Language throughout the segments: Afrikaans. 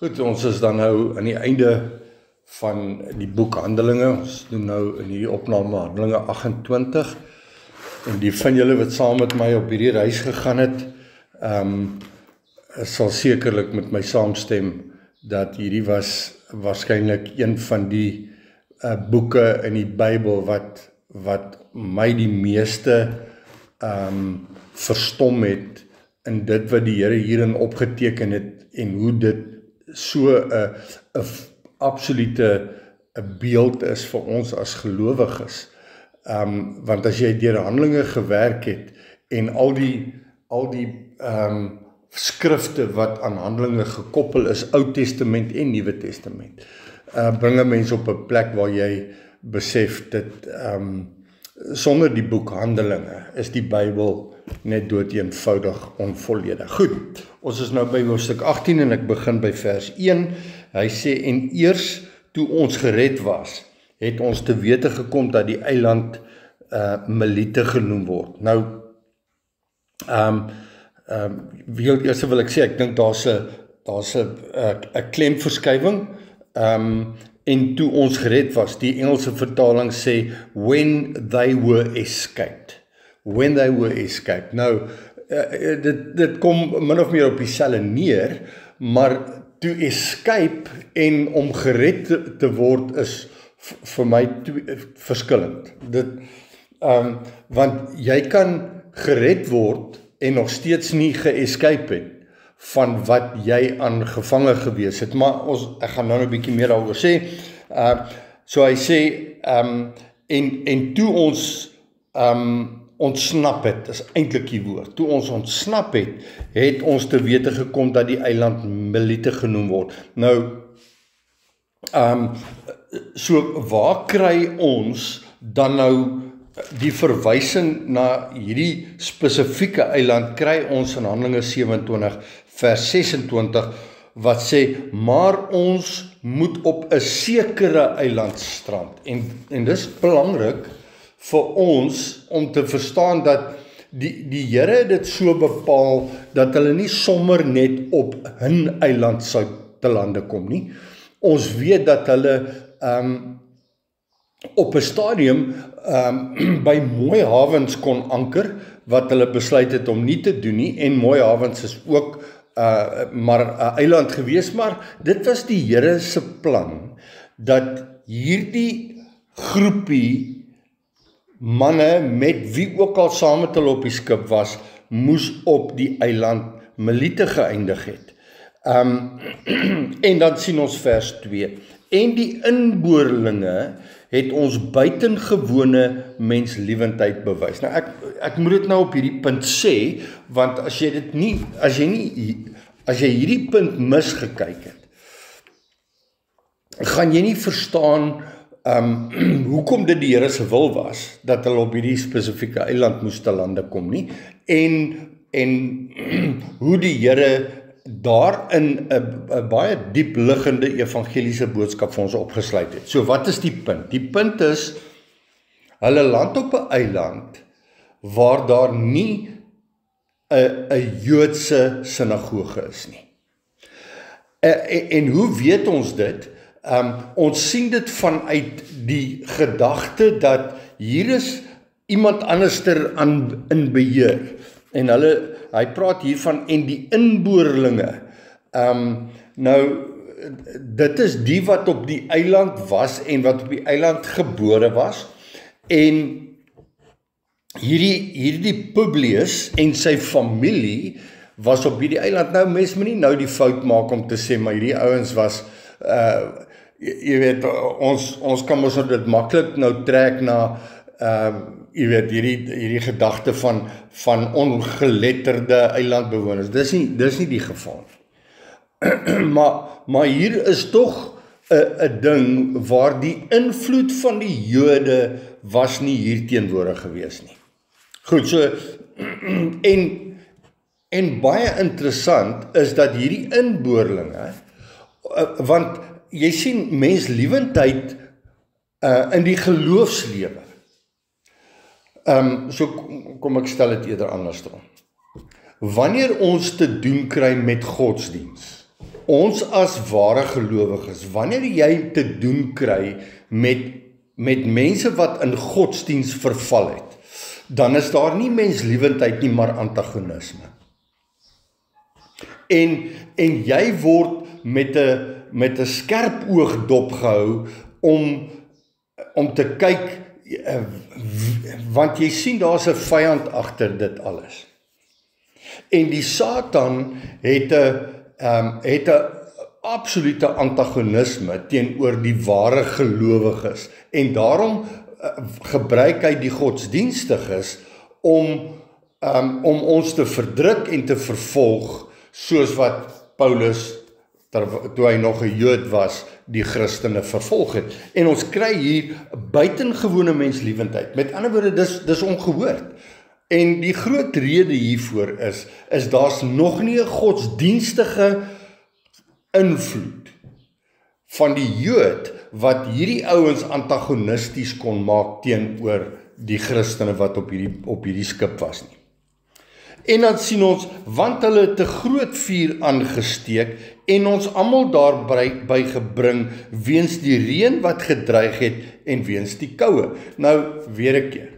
Goed, ons is dan nou aan die einde van die boek Handelinge. Ons doen nou in hierdie opname Handelinge 28. En die van julle wat saam met my op hierdie reis gegaan het, sal sekerlik met my saamstem dat hierdie was waarskynlik een van die boeke in die Bybel wat my die meeste verstom het in dit wat die Here hierin opgeteken het en hoe dit so 'n absolute beeld is vir ons as gelowiges. Want as jy deur Handelinge gewerk het en al die skrifte wat aan Handelinge gekoppel is, Ou Testament en Nuwe Testament, bring 'n mens op 'n plek waar jy besef dit sonder die boek Handelinge is die Bybel net doeteenvoudig onvolledig. Goed, ons is nou by hoofstuk 18 en ek begin by vers 1. Hy sê, en eers toe ons gered was, het ons te wete gekom dat die eiland Melite genoem word. Nou, eers wil ek sê, ek dink daar's 'n klemverskywing, en toe ons gered was, die Engelse vertaling sê, when they were escaped. When they were escaped. Nou, dit kom min of meer op dieselfde neer, maar to escape en om gered te word is vir my verskillend. Want jy kan gered word en nog steeds nie geescape het van wat jy aan gevange gewees het. Maar ek gaan nou 'n bietjie meer daaroor sê. So hy sê, en toe ons ontsnap het, is eintlik die woord. Toe ons ontsnap het ons te wete gekom dat die eiland Melite genoem word. Nou, so waar kry ons dan nou die verwysing na hierdie spesifieke eiland? Kry ons in Handelinge 27 vers 26 wat sê, maar ons moet op 'n sekere eiland strand. En dis belangrik vir ons om te verstaan dat die Here het dit so bepaal dat hulle nie sommer net op 'n eiland sou te lande kom nie. Ons weet dat hulle op 'n stadium by Mooi Hawens kon anker, wat hulle besluit het om nie te doen nie, en Mooi Hawens is ook maar 'n eiland gewees, maar dit was die Here se plan, dat hierdie groepie manne, met wie ook al saam met hulle op die skip was, moes op die eiland Melite geëindig het. En dan sien ons vers 2, en die inboorlinge het ons buitengewone menslievendheid bewys. Nou ek moet dit nou op hierdie punt sê, want as jy hierdie punt misgekyk het, gaan jy nie verstaan hoekom dit die Here se wil was, dat hulle op hierdie spesifieke eiland moes te lande kom nie, en hoe die Here daarin 'n baie diep liggende evangeliese boodskap vir ons opgesluit het. So wat is die punt? Die punt is, hulle land op 'n eiland waar daar nie 'n Joodse sinagoge is nie. En hoe weet ons dit? Ons sien dit vanuit die gedagte dat hier is iemand anderster in beheer. En hy praat hiervan, en die inboorlinge. Nou, dit is die wat op die eiland was en wat op die eiland gebore was. En hierdie Publius en sy familie was op hierdie eiland. Nou, mens moet nie nou die fout maak om te sê, maar hierdie ouens was, jy weet, ons kan ons dit maklik nou trek na, jy weet, hierdie gedagte van ongeletterde eilandbewoners. Dis nie die geval. maar hier is tog 'n ding waar die invloed van die Jode was nie hier teenwoordig gewees nie. Goed, so, en baie interessant is dat hierdie inboorlinge, want jy sien menslievendheid in die geloofslewe. So kom ek stel dit eerder andersom. Wanneer ons te doen kry met godsdiens, ons as ware gelowiges, wanneer jy te doen kry met mense wat in godsdiens verval het, dan is daar nie menslievendheid nie, maar antagonisme. En jy word met 'n skerp oog dopgehou om te kyk, want jy sien daar's 'n vyand agter dit alles. En die Satan het 'n absolute antagonisme teenoor die ware gelowiges, en daarom gebruik hy die godsdienstiges om ons te verdruk en te vervolg, soos wat Paulus, toe hy nog 'n Jood was, die Christene vervolg het. En ons kry hier buitengewone menslievendheid. Met ander woorde, dis ongehoord. En die groot rede hiervoor is daar's nog nie 'n godsdienstige invloed van die Jood wat hierdie ouens antagonisties kon maak teenoor die Christene wat op hierdie skip was nie. En dan sien ons, want hulle het 'n groot vuur aangesteek en ons almal daarby gebring weens die reën wat gedreig het en weens die koue. Nou, weer 'n keer.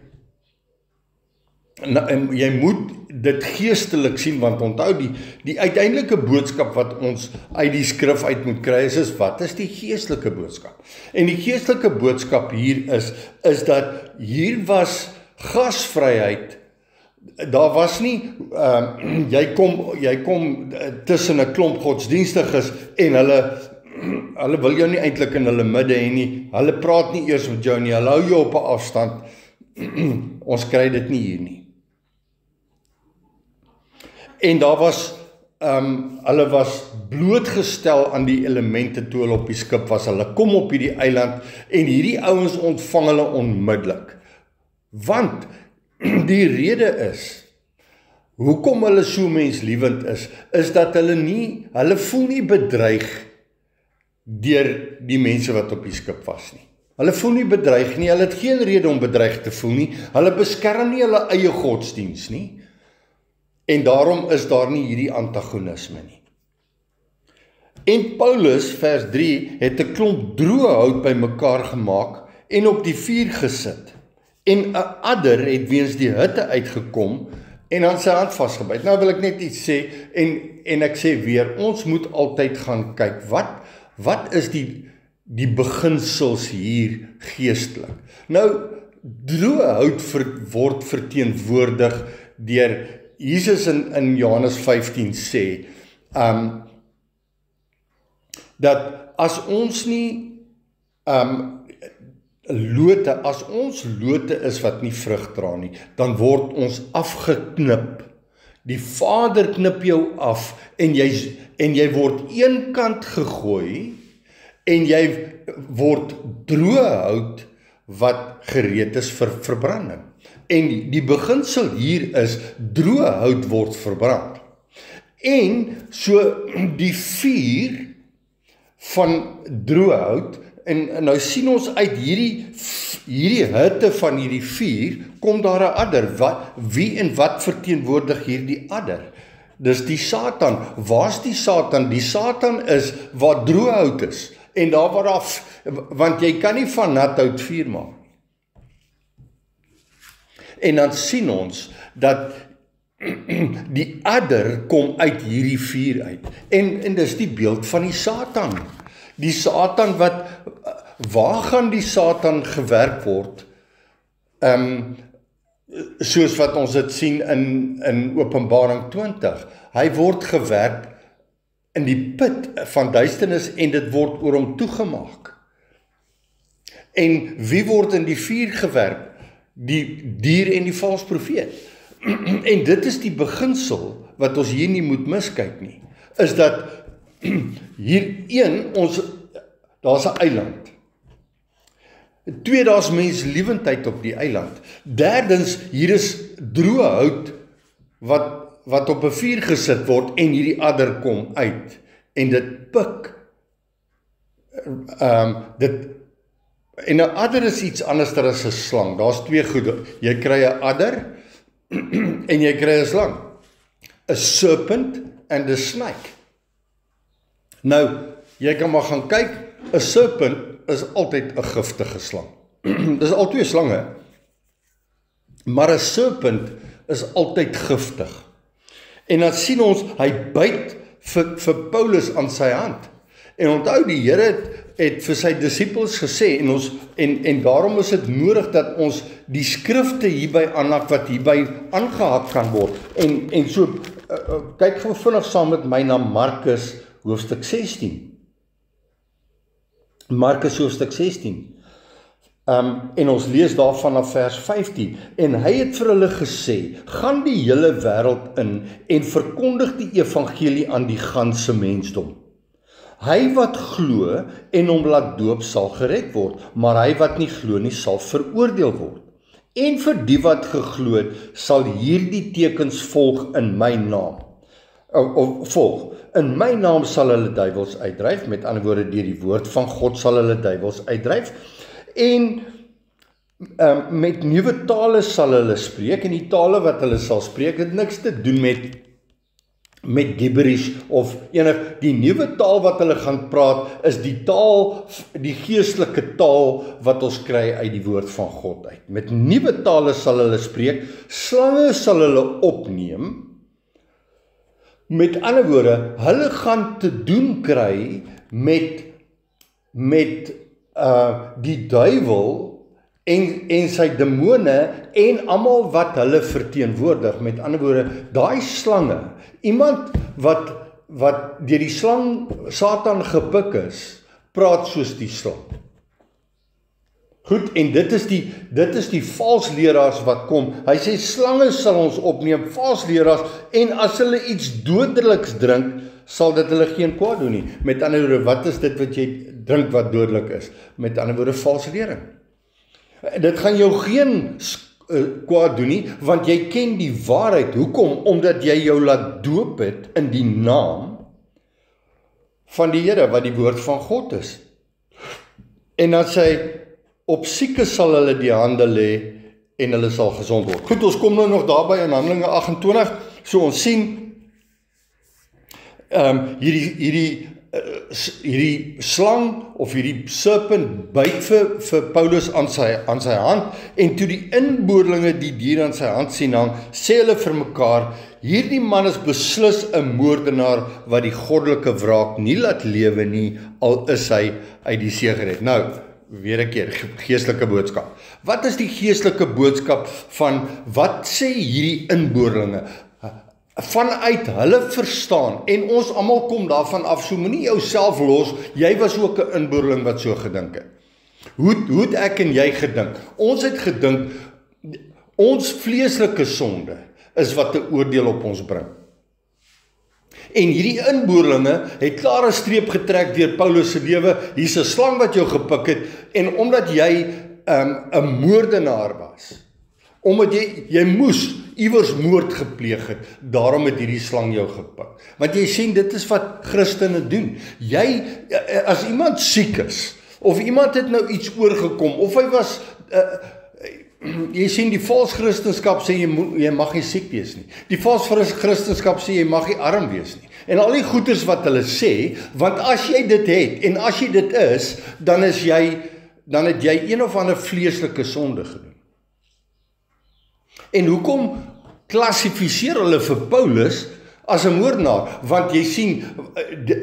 Nou, jy moet dit geestelik sien, want onthou die uiteindelike boodskap wat ons uit die skrif uit moet kry is wat is die geestelike boodskap? En die geestelike boodskap hier is dat hier was gasvryheid. Daar was nie, jy kom tussen 'n klomp godsdienstiges en hulle wil jou nie eintlik in hulle midde hê nie, hulle praat nie eers met jou nie, hulle hou jou op 'n afstand. Ons kry dit nie hier nie. En daar was, hulle was blootgestel aan die elemente toe hulle op die skip was. Hulle kom op hierdie eiland en hierdie ouens ontvang hulle onmiddellik. Want die rede is, hoekom hulle so menslievend is dat hulle voel nie bedreig deur die mense wat op die skip was nie. Hulle voel nie bedreig nie, hulle het geen rede om bedreig te voel nie, hulle beskerm nie hulle eie godsdiens nie, en daarom is daar nie hierdie antagonisme nie. En Paulus, vers 3, het 'n klomp droë hout bymekaar gemaak en op die vuur gesit. En 'n adder het weens die hitte uitgekom en aan sy hand vasgebyt. Nou wil ek net iets sê, en ek sê weer, ons moet altyd gaan kyk, wat is die beginsels hier geestelik? Nou, droë hout word verteenwoordig deur Jesus in Johannes 15 sê, dat as ons nie as ons lote is wat nie vrug dra nie, dan word ons afgeknip. Die Vader knip jou af en jy word een kant gegooi en jy word droë hout wat gereed is vir verbranding. En die beginsel hier is droë hout word verbrand. En so die vuur van droë hout, en nou sien ons uit hierdie hitte van hierdie vuur, kom daar 'n adder. Wie en wat verteenwoordig hierdie adder? Dis die Satan. Waar's die Satan? Die Satan is waar droë hout is. En daar waar want jy kan nie van nat hout vuur maak. En dan sien ons dat die adder kom uit hierdie vuur uit. En dis die beeld van die Satan. Die Satan waar gaan die Satan gewerk word? Soos wat ons dit sien in Openbaring 20. Hy word gewerk in die put van duisternis en dit word oor hom toegemaak. En wie word in die vuur gewerk? Die dier en die valse profeet. En dit is die beginsel wat ons hier nie moet miskyk nie. Is dat hier daar's 'n eiland. 2, daar's menslievendheid op die eiland. 3, hier is droë hout wat op 'n vuur gesit word en hierdie adder kom uit en dit pik. En 'n adder is iets anders as 'n slang. Daar's 2 goede. Jy kry 'n adder en jy kry 'n slang. A serpent and a snake. Nou, jy kan maar gaan kyk, 'n serpent is altyd 'n giftige slang. Dis al twee slange, maar 'n serpent is altyd giftig. En dan sien ons, hy byt vir Paulus aan sy hand. En onthou, die Here het vir sy disippels gesê, en daarom is dit nodig dat ons die skrifte hierby aanhak, wat hierby aangehak kan word. En so, kyk gou vinnig saam met my na Markus hoofstuk 16. Markus hoofstuk 16. En ons lees daar vanaf vers 15. En hy het vir hulle gesê, gaan die hele wêreld in en verkondig die evangelie aan die ganse mensdom. Hy wat glo en hom laat doop sal gered word, maar hy wat nie glo nie sal veroordeel word. En vir die wat geglo het, sal hierdie tekens volg in my naam. Volg. In my naam sal hulle duiwels uitdryf, met ander woorde, deur die woord van God sal hulle duiwels uitdryf. En met nuwe tale sal hulle spreek, en die tale wat hulle sal spreek, het niks te doen met gibberish of die nuwe taal wat hulle gaan praat, is die taal, die geestelike taal wat ons kry uit die woord van God uit. Met nuwe tale sal hulle spreek, slange sal hulle opneem. Met ander woorde, hulle gaan te doen kry met die duiwel en sy demone en almal wat hulle verteenwoordig. Met ander woorde, daai slange, iemand wat deur die slang Satan gepik is, praat soos die slang. Goed, en dit is die valsleraars wat kom. Hy sê slange sal ons opneem, valsleraars, en as hulle iets dodeliks drink, sal dit hulle geen kwaad doen nie. Met ander woorde, wat is dit wat jy drink wat dodelik is? Met ander woorde, valse lering. Dit gaan jou geen kwaad doen nie, want jy ken die waarheid. Hoekom? Omdat jy jou laat doop het in die naam van die Here, wat die woord van God is. En dan sê hy, op siekes sal hulle die hande lê en hulle sal gesond word. Goed, ons kom nou nog daarby in Handelinge 28. So ons sien hierdie slang of hierdie serpent byt vir Paulus aan sy hand, en toe die inboorlinge die dier aan sy hand sien hang, sê hulle vir mekaar, hierdie man is beslis 'n moordenaar wat die goddelike wraak nie laat lewe nie, al is hy uit die see gered. Nou, weer 'n keer, geestelike boodskap. Wat is die geestelike boodskap van, wat sê hierdie inboorlinge? Vanuit hulle verstaan, en ons almal kom daarvan af, so moenie jouself los, jy was ook 'n inboorling wat so gedink het. Hoe het ek en jy gedink? Ons het gedink, ons vleeslike sonde is wat 'n oordeel op ons bring. En hierdie inboorlinge het klaar 'n streep getrek deur Paulus se lewe, hier's 'n slang wat jou gepik het, en omdat jy 'n moordenaar was, omdat jy moes iewers moord gepleeg het, daarom het hierdie slang jou gepik. Want jy sien, dit is wat Christene doen. As iemand siek is, of iemand het nou iets oorgekom, of hy was, jy sien, die vals Christenskap sê jy mag nie siek wees nie. Die vals Christenskap sê jy mag nie arm wees nie. En al die goeders wat hulle sê, want as jy dit het, en as jy dit is, dan het jy een of ander vleeslike sonde gedoen. En hoekom klassifiseer hulle vir Paulus as 'n moordenaar? Want jy sien,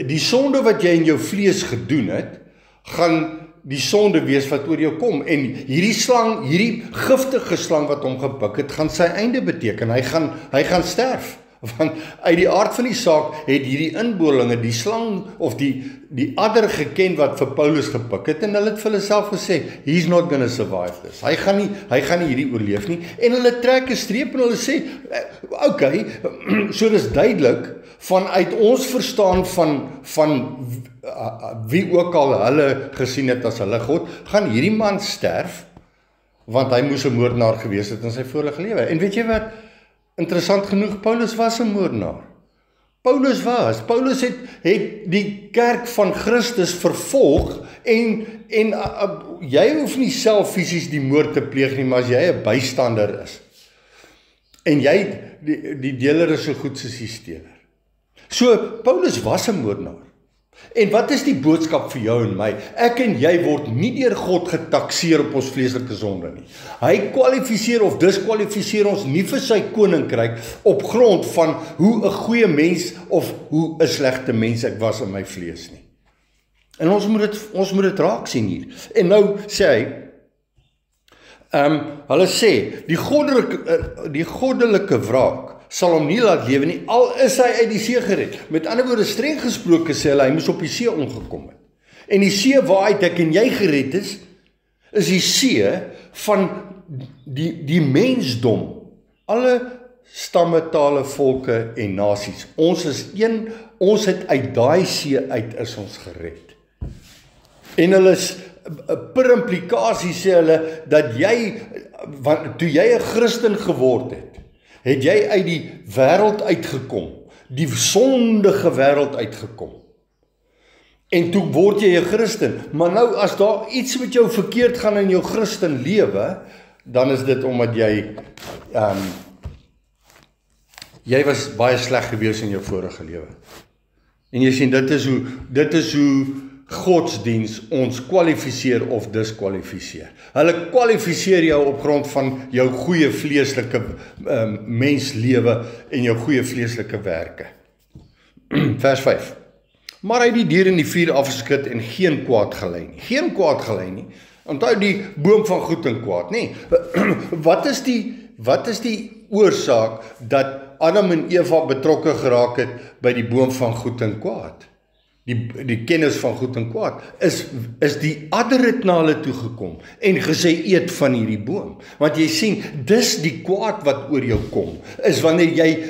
die sonde wat jy in jou vlees gedoen het, gaan die sonde wees wat oor jou kom. En hierdie slang, hierdie giftige slang wat hom gepik het, gaan sy einde beteken. Hy gaan sterf. Want uit die aard van die saak het hierdie inboorlinge die slang of die adder geken wat vir Paulus gepik het, en hulle het vir hulle self gesê, he's not gonna survive this. Hy gaan nie hierdie oorleef nie. En hulle trek 'n streep en hulle sê, okay, so dis duidelik vanuit ons verstaan van wie ook al hulle gesien het as hulle God, gaan hierdie man sterf, want hy moes 'n moordenaar gewees het in sy vorige lewe. En weet jy wat? Interessant genoeg, Paulus was 'n moordenaar. Paulus het die kerk van Christus vervolg, en jy hoef nie self fisies die moord te pleeg nie, maar as jy 'n bystander is, en jy, die deler is so goed soos die steler. So, Paulus was 'n moordenaar. En wat is die boodskap vir jou en my? Ek en jy word nie deur God getakseer op ons vleeslike sonde nie. Hy kwalifiseer of diskwalifiseer ons nie vir sy koninkryk op grond van hoe 'n goeie mens of hoe 'n slegte mens ek was in my vlees nie. En ons moet dit raak sien hier. En nou sê hy, hulle sê, die goddelike wraak sal hom nie laat lewe nie, al is hy uit die see gered. Met ander woorde, streng gesproke sê hulle, hy moes op die see omgekom het. En die see waaruit ek en jy gered is die see van die mensdom. Alle stamme, tale, volke en nasies. Ons is een, ons het uit daai see uit is ons gered. En hulle is, per implikasie sê hulle, dat toe jy 'n Christen geword het jy uit die wêreld uitgekom, die sondige wêreld uitgekom. En toe word jy 'n Christen, maar nou as daar iets met jou verkeerd gaan in jou Christen lewe, dan is dit omdat jy was baie sleg gewees in jou vorige lewe. En jy sien, dit is hoe godsdiens ons kwalifiseer of diskwalifiseer. Hulle kwalifiseer jou op grond van jou goeie vleeslike menslewe en jou goeie vleeslike werke. Vers 5. Maar hy het die dier in die vuur afgeskit en geen kwaad gelei nie. Geen kwaad gelei nie. Onthou die boom van goed en kwaad, nee. Wat is die oorsaak dat Adam en Eva betrokke geraak het by die boom van goed en kwaad? Die kennis van goed en kwaad, is die adder het na hulle toegekom en gesê eet van hierdie boom. Want jy sien, dis die kwaad wat oor jou kom, is wanneer jy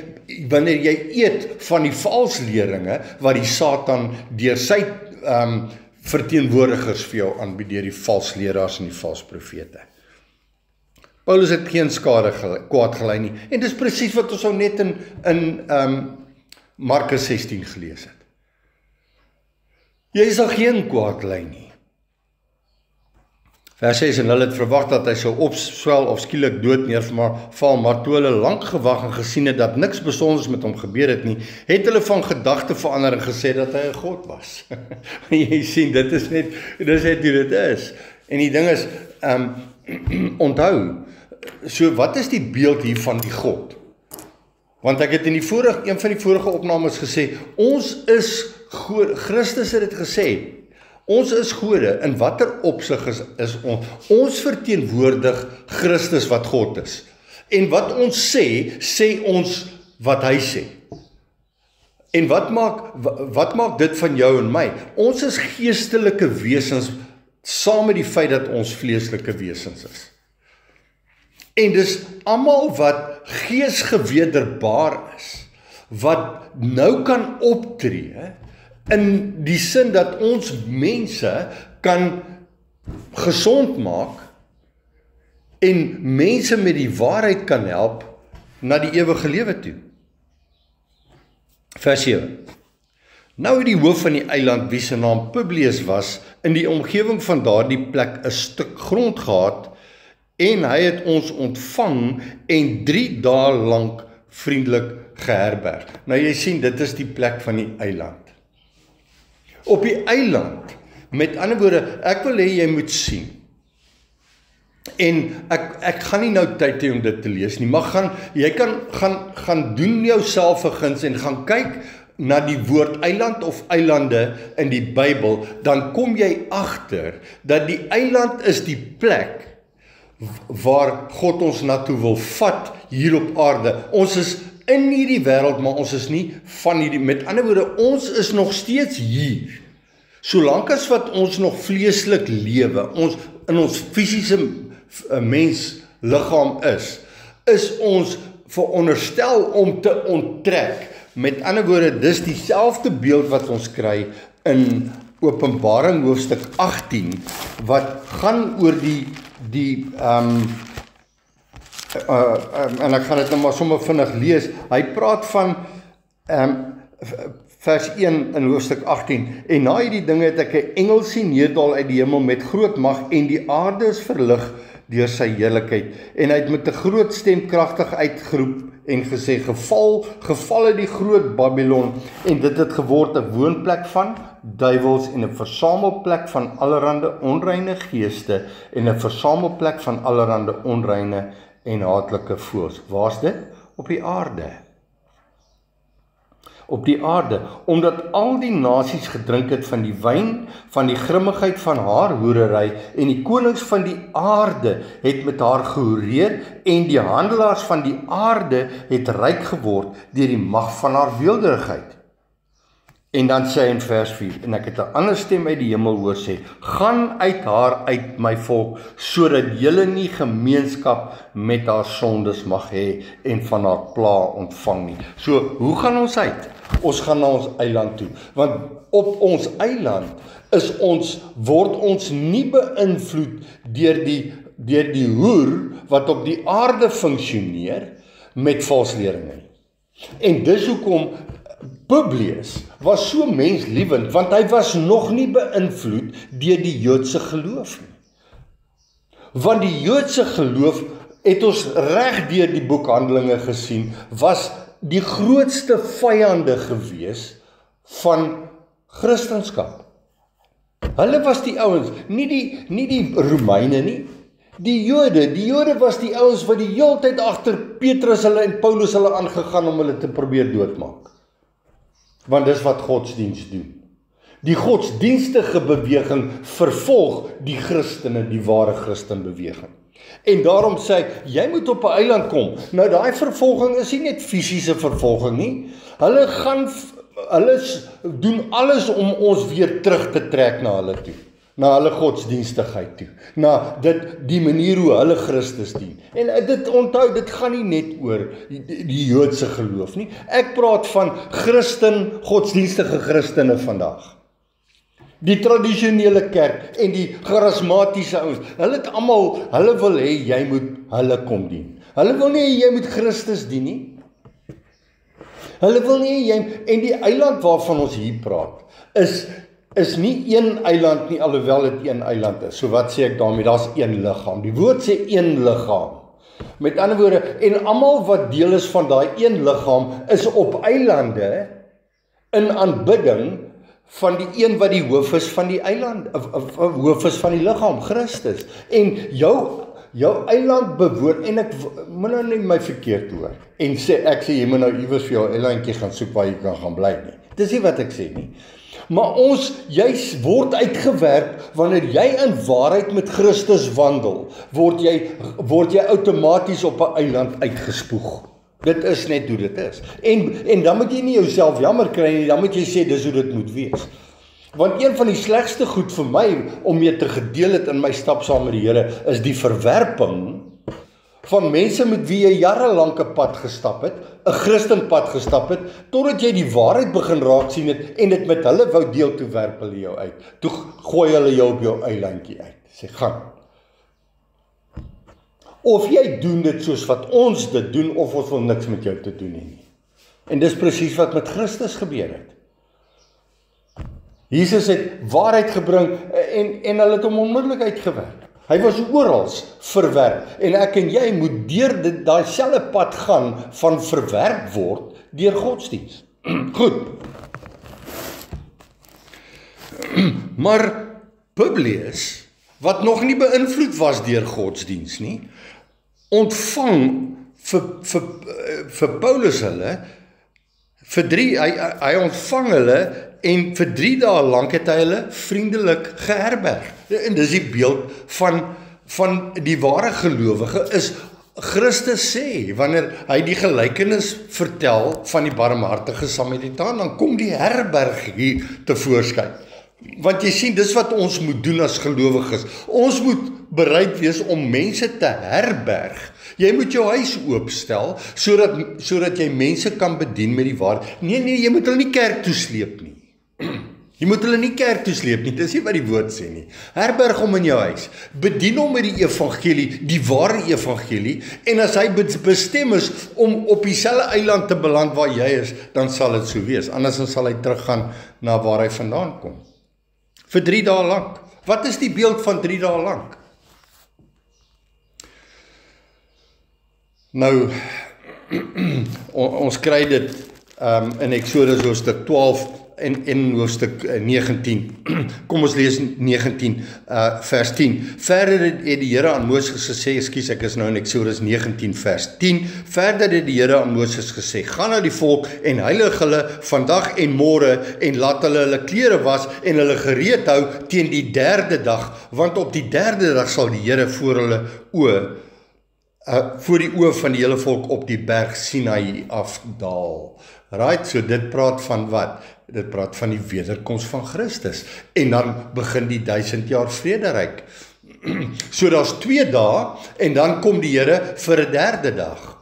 eet van die valsleringe wat die Satan deur sy verteenwoordigers vir jou aanbied, deur die valsleraars en die valsprofete. Paulus het geen kwaad gelei nie, en dis presies wat ons nou net in Markus 16 gelees het. Jy sal geen kwaad lei nie. Vers 6, en hulle het verwag dat hy sou opswel of skielik dood neerval, maar toe hulle lank gewag en gesien het dat niks besonders met hom gebeur het nie, het hulle van gedagte verander en gesê dat hy 'n God was. Jy sien, dit is net hoe dit is. En die ding is, onthou, so wat is die beeld hier van die God? Want ek het in een van die vorige opnames gesê, ons is Christus het dit gesê, ons is gode, in watter opsig is ons verteenwoordig Christus wat God is. En wat ons sê ons wat hy sê. En wat maak dit van jou en my? Ons is geestelike wesens, saam met die feit dat ons vleeslike wesens is. En dis almal wat geesgewederbaar is, wat nou kan optree, in die sin dat ons mense kan gesond maak en mense met die waarheid kan help na die ewige lewe toe. Vers 7. Nou het die hoof van die eiland, wie se naam Publius was, in die omgewing van daardie plek 'n stuk grond gehad en hy het ons ontvang en 3 dae lank vriendelik geherberg. Nou jy sien, dit is die plek van die eiland. Op die eiland, met ander woorde, ek wil hê jy moet sien. En ek gaan nie nou tyd hê om dit te lees nie, maar jy gaan doen jouself 'n guns en gaan kyk na die woord eiland of eilande in die Bybel, dan kom jy agter dat die eiland is die plek waar God ons na toe wil vat hier op aarde. Ons is in hierdie wêreld, maar ons is nie van hierdie, met ander woorde, ons is nog steeds hier. Solank as wat ons nog vleeslik lewe, in ons fisiese mensliggaam is ons veronderstel om te onttrek. Met ander woorde, dis dieselfde beeld wat ons kry in Openbaring hoofstuk 18, wat gaan oor en ek gaan dit nou maar sommer vinnig lees. Hy praat van vers 1 in hoofstuk 18, en na hierdie dinge het ek 'n engel sien neerdal uit die hemel met groot mag, en die aarde is verlig deur sy heerlikheid, en hy het met 'n groot stem kragtig uitgeroep en gesê, geval het die groot Babylon, en dit het geword 'n woonplek van duiwels en 'n versamelplek van allerlei onreine geeste en 'n versamelplek van allerlei onreine en haatlike voëls. Waar's dit? Op die aarde. Op die aarde, omdat al die nasies gedrink het van die wyn, van die grimmigheid van haar hoerery, en die konings van die aarde het met haar gehoereer, en die handelaars van die aarde het ryk geword deur die mag van haar weelderigheid. En dan sê hy in vers 4, en ek het 'n ander stem uit die hemel hoor sê, gaan uit haar uit my volk, sodat julle nie gemeenskap met haar sondes mag hê en van haar pla ontvang nie. So, hoe gaan ons uit? Ons gaan na ons eiland toe, want op ons eiland word ons nie beïnvloed deur die hoer wat op die aarde funksioneer met valsleringe nie. En dis hoekom Publius was so menslievend, want hy was nog nie beïnvloed deur die Joodse geloof nie. Want die Joodse geloof, het ons reg deur die boek Handelinge gesien, was die grootste vyande gewees van Christendom. Hulle was die ouens, nie die Romeine nie. Die Jode was die ouens wat die heeltyd agter Petrus hulle en Paulus hulle aangegaan om hulle te probeer doodmaak. Want dis wat godsdienst doen. Die godsdienstige beweging vervolg die Christene, die ware Christenbeweging. En daarom sê hy, jy moet op 'n eiland kom. Nou daai vervolging is nie net fisiese vervolging nie. Hulle doen alles om ons weer terug te trek na hulle toe. Na hulle godsdienstigheid toe. Na die manier hoe hulle Christus dien. En dit onthou, dit gaan nie net oor die Joodse geloof nie. Ek praat van godsdienstige Christene vandag. Die tradisionele kerk en die charismatiese ouens, hulle wil hê jy moet hulle kom dien. Hulle wil nie hê jy moet Christus dien nie. Hulle wil nie hê en die eiland waarvan ons hier praat, is nie een eiland nie, alhoewel dit een eiland is. So wat sê ek daarmee? Daar's een liggaam. Die woord sê een liggaam. Met ander woorde, en almal wat deel is van daai een liggaam, is op eilande in aanbidding van die een wat die hoof is van die eiland, hoof is van die liggaam, Christus. En jou eiland bewoon, en ek moet nou nie my verkeerd hoor, en ek sê, jy moet nou iewers vir jou eilandjie gaan soek waar jy kan gaan bly nie. Dis nie wat ek sê nie. Maar jy word uitgewerk, wanneer jy in waarheid met Christus wandel, word jy outomaties op 'n eiland uitgespoeg. Dit is net hoe dit is. En dan moet jy nie jouself jammer kry nie, dan moet jy sê, dis hoe dit moet wees. Want een van die slegste goed vir my, om mee te gedeel het in my stap saam met die Here, is die verwerping van mense met wie jy jarelank 'n pad gestap het, 'n Christenpad gestap het, totdat jy die waarheid begin raak sien het, en dit met hulle wou deel, toe werp hulle jou uit. Toe gooi hulle jou op jou eilandjie uit. Sê, gaan. Of jy doen dit soos wat ons dit doen, of ons wil niks met jou te doen hê nie. En dis presies wat met Christus gebeur het. Jesus het waarheid gebring, en hulle het hom onmiddellik uitgewerk. Hy was orals verwerp, en ek en jy moet deur daai selfde pad gaan van verwerp word deur godsdienst. Goed. Maar Publius, wat nog nie beïnvloed was deur godsdienst nie, ontvang vir Paulus hulle, hy ontvang hulle, en vir 3 dae lank het hy hulle vriendelik geherberg. En dis die beeld van die ware gelowige, is Christus sê, wanneer hy die gelykenis vertel van die barmhartige Samaritaan, dan kom die herberg hier tevoorskyn. Want jy sien, dis wat ons moet doen as gelowiges. Ons moet bereid wees om mense te herberg. Jy moet jou huis oopstel, sodat jy mense kan bedien met die waarheid. Nee, jy moet hulle nie kerk toesleep nie. Jy moet hulle nie kerk toesleep nie, dis nie wat die woord sê nie. Herberg hom in jou huis, bedien hom met die evangelie, die ware evangelie, en as hy bestem is om op dieselfde eiland te beland waar jy is, dan sal dit so wees, anders dan sal hy teruggaan na waar hy vandaan kom. Vir 3 dae lank. Wat is die beeld van 3 dae lank? Nou, ons kry dit in Eksodus hoofstuk 12, in hoofstuk 19. Kom ons lees 19 vers 10. Verder het die Here aan Moses gesê, ekskuus, ek is nou in Eksodus 19 vers 10. Verder het die Here aan Moses gesê, gaan na die volk en heilig hulle vandag en môre en laat hulle klere was en hulle gereed hou teen die derde dag, want op die derde dag sal die Here voor hulle voor die oë van die hele volk op die berg Sinai afdaal. Right, so dit praat van wat? Dit praat van die wederkoms van Christus. En dan begin die 1000 jaar vrederyk. So daar's 2 dae en dan kom die Here vir 'n derde dag.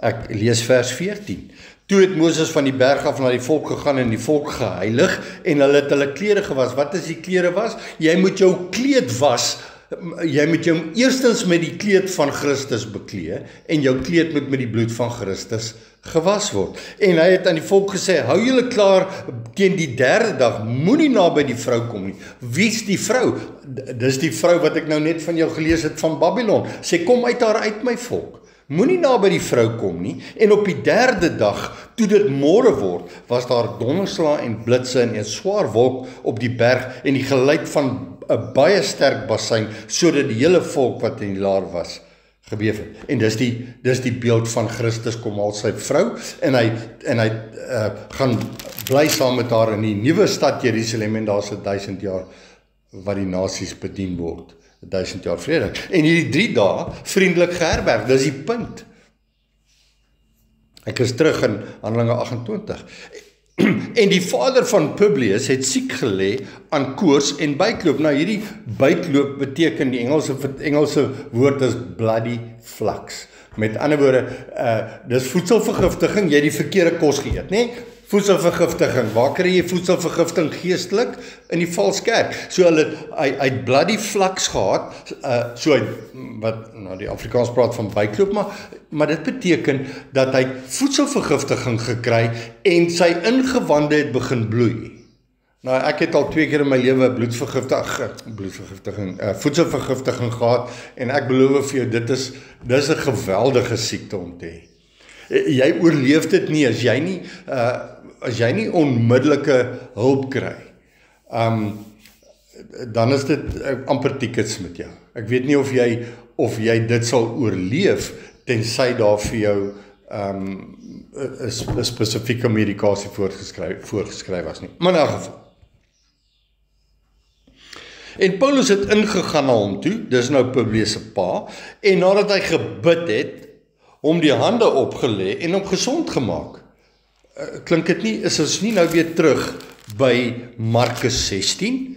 Ek lees vers 14. Toe het Moses van die berg af na die volk gegaan en die volk geheilig en hulle het hulle klere gewas. Wat is die klere was? Jy moet jou kleed was. Jy moet jou eerstens met die kleed van Christus beklee en jou kleed moet met die bloed van Christus gewas word. En hy het aan die volk gesê, hou julle klaar teen die derde dag, moenie naby die vrou kom nie. Wie's die vrou? Dis die vrou wat ek nou net van jou gelees het van Babylon. Sê, kom uit daar uit my volk. Moenie naby die vrou kom nie. En op die derde dag, toe dit môre word, was daar donderslae en blitse en 'n swaar wolk op die berg en die geluid van 'n baie sterk bassein, sodat die hele volk wat in die laar was, gebeef het. En dis die beeld van Christus kom al sy vrou, en hy gaan bly saam met haar in die nuwe stad Jerusalem, en daar's 1000 jaar wat die nasies bedien word. 1000 jaar vrede. En hierdie 3 dae vriendelik geherberg, dis die punt. Ek is terug in Handelinge 28. En die vader van Publius het siek gelê aan koors en buikloop. Nou hierdie buikloop beteken, die Engelse woord is bloody flux. Met ander woorde, dis voedselvergiftiging, jy het die verkeerde kos geëet, né? Voedselvergiftiging, waar kry jy voedselvergiftiging geestelik? In die valse kerk. So hy het bloody flux gehad, so hy, wat nou die Afrikaans praat van buikloop, maar dit beteken dat hy voedselvergiftiging gekry en sy ingewande het begin bloei. Nou ek het al 2 keer in my lewe voedselvergiftiging gehad, en ek beloof vir jou, dis 'n geweldige siekte om te hê. Jy oorleef dit nie as jy nie onmiddellike hulp kry. Dan is dit amper tickets met jou. Ek weet nie of jy dit sal oorleef tensy daar vir jou 'n spesifieke medikasie voorgeskryf was nie. Maar in elk geval. En Paulus het ingegaan na hom toe, dis nou Publius se pa, en nadat hy gebid het, hom die hande opgelê en hom gesond gemaak. Klink dit nie, is ons nie nou weer terug by Markus 16?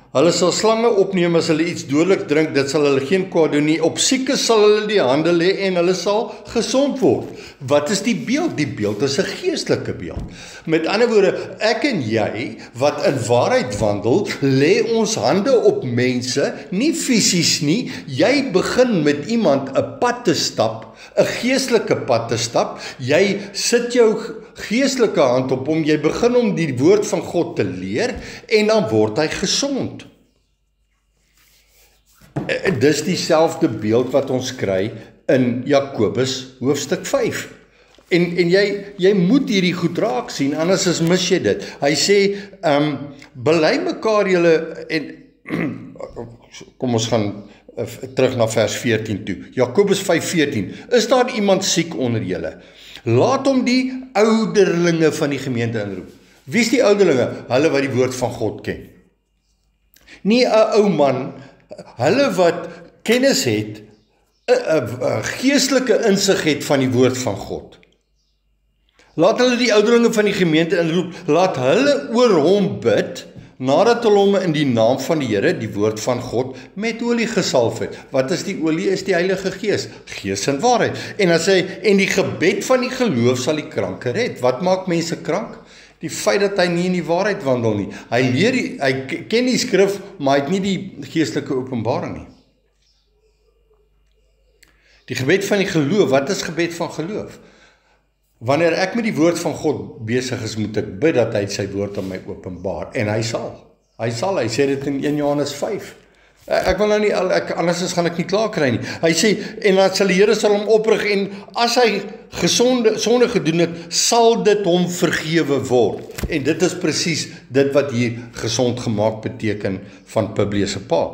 Hulle sal slange opneem as hulle iets dodelik drink, dit sal hulle geen kwaad doen nie. Op siekes sal hulle die hande lê en hulle sal gesond word. Wat is die beeld? Die beeld is 'n geestelike beeld. Met ander woorde, ek en jy wat in waarheid wandel, lê ons hande op mense, nie fisies nie. Jy begin met iemand 'n pad te stap, 'n geestelike pad te stap. Jy sit jou geestelike hand op hom, jy begin om die woord van God te leer en dan word hy gesond. Dis dieselfde beeld wat ons kry in Jakobus hoofstuk 5. En jy moet hierdie goed raak sien, anders mis jy dit. Hy sê, bely mekaar julle, en kom ons gaan terug na vers 14 toe. Jakobus 5:14. Is daar iemand siek onder julle? Laat hom die ouderlinge van die gemeente inroep. Wie is die ouderlinge? Hulle wat die woord van God ken. Nie 'n ou man, hulle wat kennis het, 'n geestelike insig het van die woord van God. Laat hulle die ouderlinge van die gemeente inroep, laat hulle oor hom bid, nadat hulle hom in die naam van die Here, die woord van God, met olie gesalf het. Wat is die olie? Is die Heilige Gees. Gees en waarheid. En dan sê hy, en die gebed van die geloof sal die kranke red. Wat maak mense krank? Die feit dat hy nie in die waarheid wandel nie. Hy ken die skrif, maar hy het nie die geestelike openbaring nie. Die gebed van die geloof, wat is gebed van geloof? Wanneer ek met die woord van God besig is, moet ek bid dat hy sy woord aan my openbaar. En hy sal. Hy sê dit in 1 Johannes 5. Ek wil nou nie, anders gaan ek nie klaar kry nie. Hy sê, en dan sal die Here sal hom oprig, en as hy sonde gedoen het, sal dit hom vergewe word. En dit is presies dit wat hier gesond gemaak beteken van Publius se pa.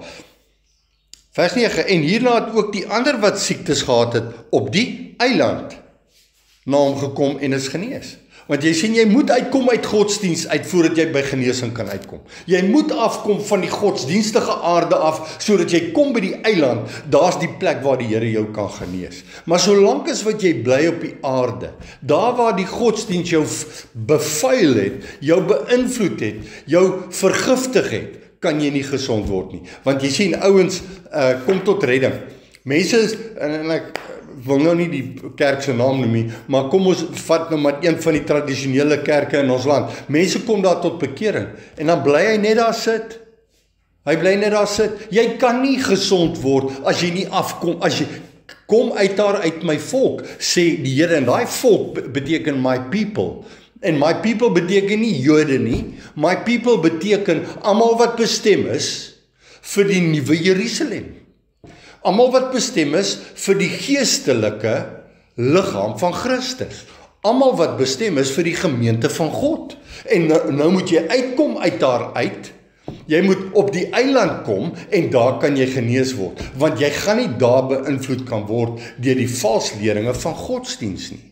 Vers 9, en hierna het ook die ander wat siektes gehad het, op die eiland na hom gekom en is genees. Want jy sien, jy moet uitkom uit godsdienst uit, voordat jy by genesing kan uitkom. Jy moet afkom van die godsdienstige aarde af, sodat jy kom by die eiland, daar's die plek waar die Here jou kan genees. Maar solank as wat jy bly op die aarde, daar waar die godsdienst jou bevuil het, jou beïnvloed het, jou vergiftig het, kan jy nie gesond word nie. Want jy sien, ouens kom tot redding. Mense is, en ek wil nou nie die kerk se naam noem nie, maar kom ons vat nou maar een van die tradisionele kerke in ons land. Mense kom daar tot bekering, en dan bly hy net daar sit. Hy bly net daar sit. Jy kan nie gesond word, as jy nie afkom, as jy kom uit daar uit my volk, sê die Here, en daai volk beteken my people. En my people beteken nie Jode nie, my people beteken almal wat bestem is vir die nuwe Jerusalem. Almal wat bestem is vir die geestelike liggaam van Christus. Almal wat bestem is vir die gemeente van God. En nou moet jy uitkom uit daar uit. Jy moet op die eiland kom en daar kan jy genees word. Want jy gaan nie daar beïnvloed kan word deur die valsleringe van godsdienst nie.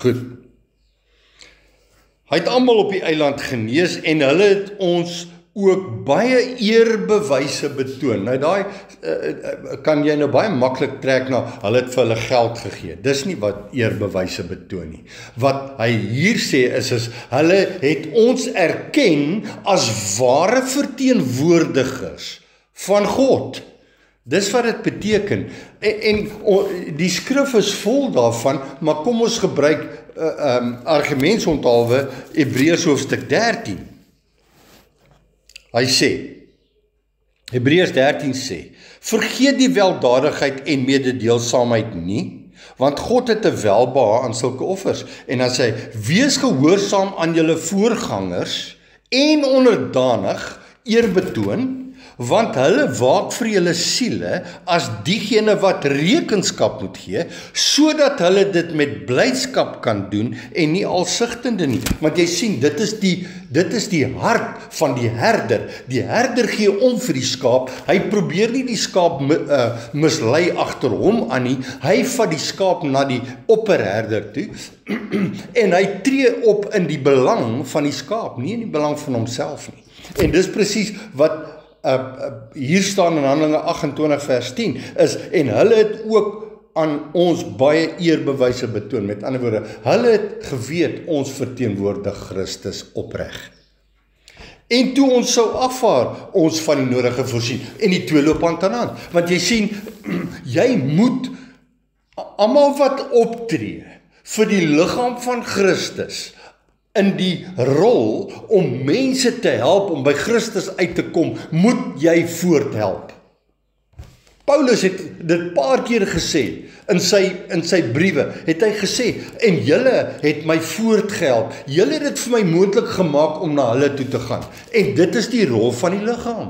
Goed. Hy het almal op die eiland genees en hulle het ons ook baie eerbewyse betoon. Nou daai kan jy nou baie maklik trek na, hulle het vir hulle geld gegee. Dis nie wat eerbewyse betoon nie. Wat hy hier sê is hulle het ons erken as ware verteenwoordigers van God. Dis wat dit beteken. En die skrif is vol daarvan, maar kom ons gebruik argumentsonthaalwe Hebreërs hoofstuk 13. Hy sê, Hebreërs 13 sê, vergeet die weldadigheid en mededeelsaamheid nie, want God het 'n welbehae aan sulke offers. En dan sê hy, wees gehoorsaam aan julle voorgangers en onderdanig, eerbetoon, want hulle waak vir julle siele as diegene wat rekenskap moet gee, sodat hulle dit met blydskap kan doen en nie alsigtende nie. Want jy sien, dit is die hart van die herder. Die herder gee om vir die skaap. Hy probeer nie die skaap mislei agter hom aan nie. Hy vat die skaap na die opperherder toe en hy tree op in die belang van die skaap, nie in die belang van homself nie. En dis presies wat hier staan in Handelinge 28 vers 10 is, en hulle het ook aan ons baie eerbewyse betoon. Met ander woorde, hulle het geweet ons verteenwoordig Christus opreg. En toe ons sou afvaar, ons van die nodige voorsien. En die twee loop hand aan hand. Want jy sien, jy moet almal wat optree vir die liggaam van Christus in die rol om mense te help om by Christus uit te kom, moet jy voorthelp. Paulus het dit paar keer gesê, in sy briewe, het hy gesê, en julle het my voortgehelp, julle het dit vir my moontlik gemaak om na hulle toe te gaan, en dit is die rol van die liggaam.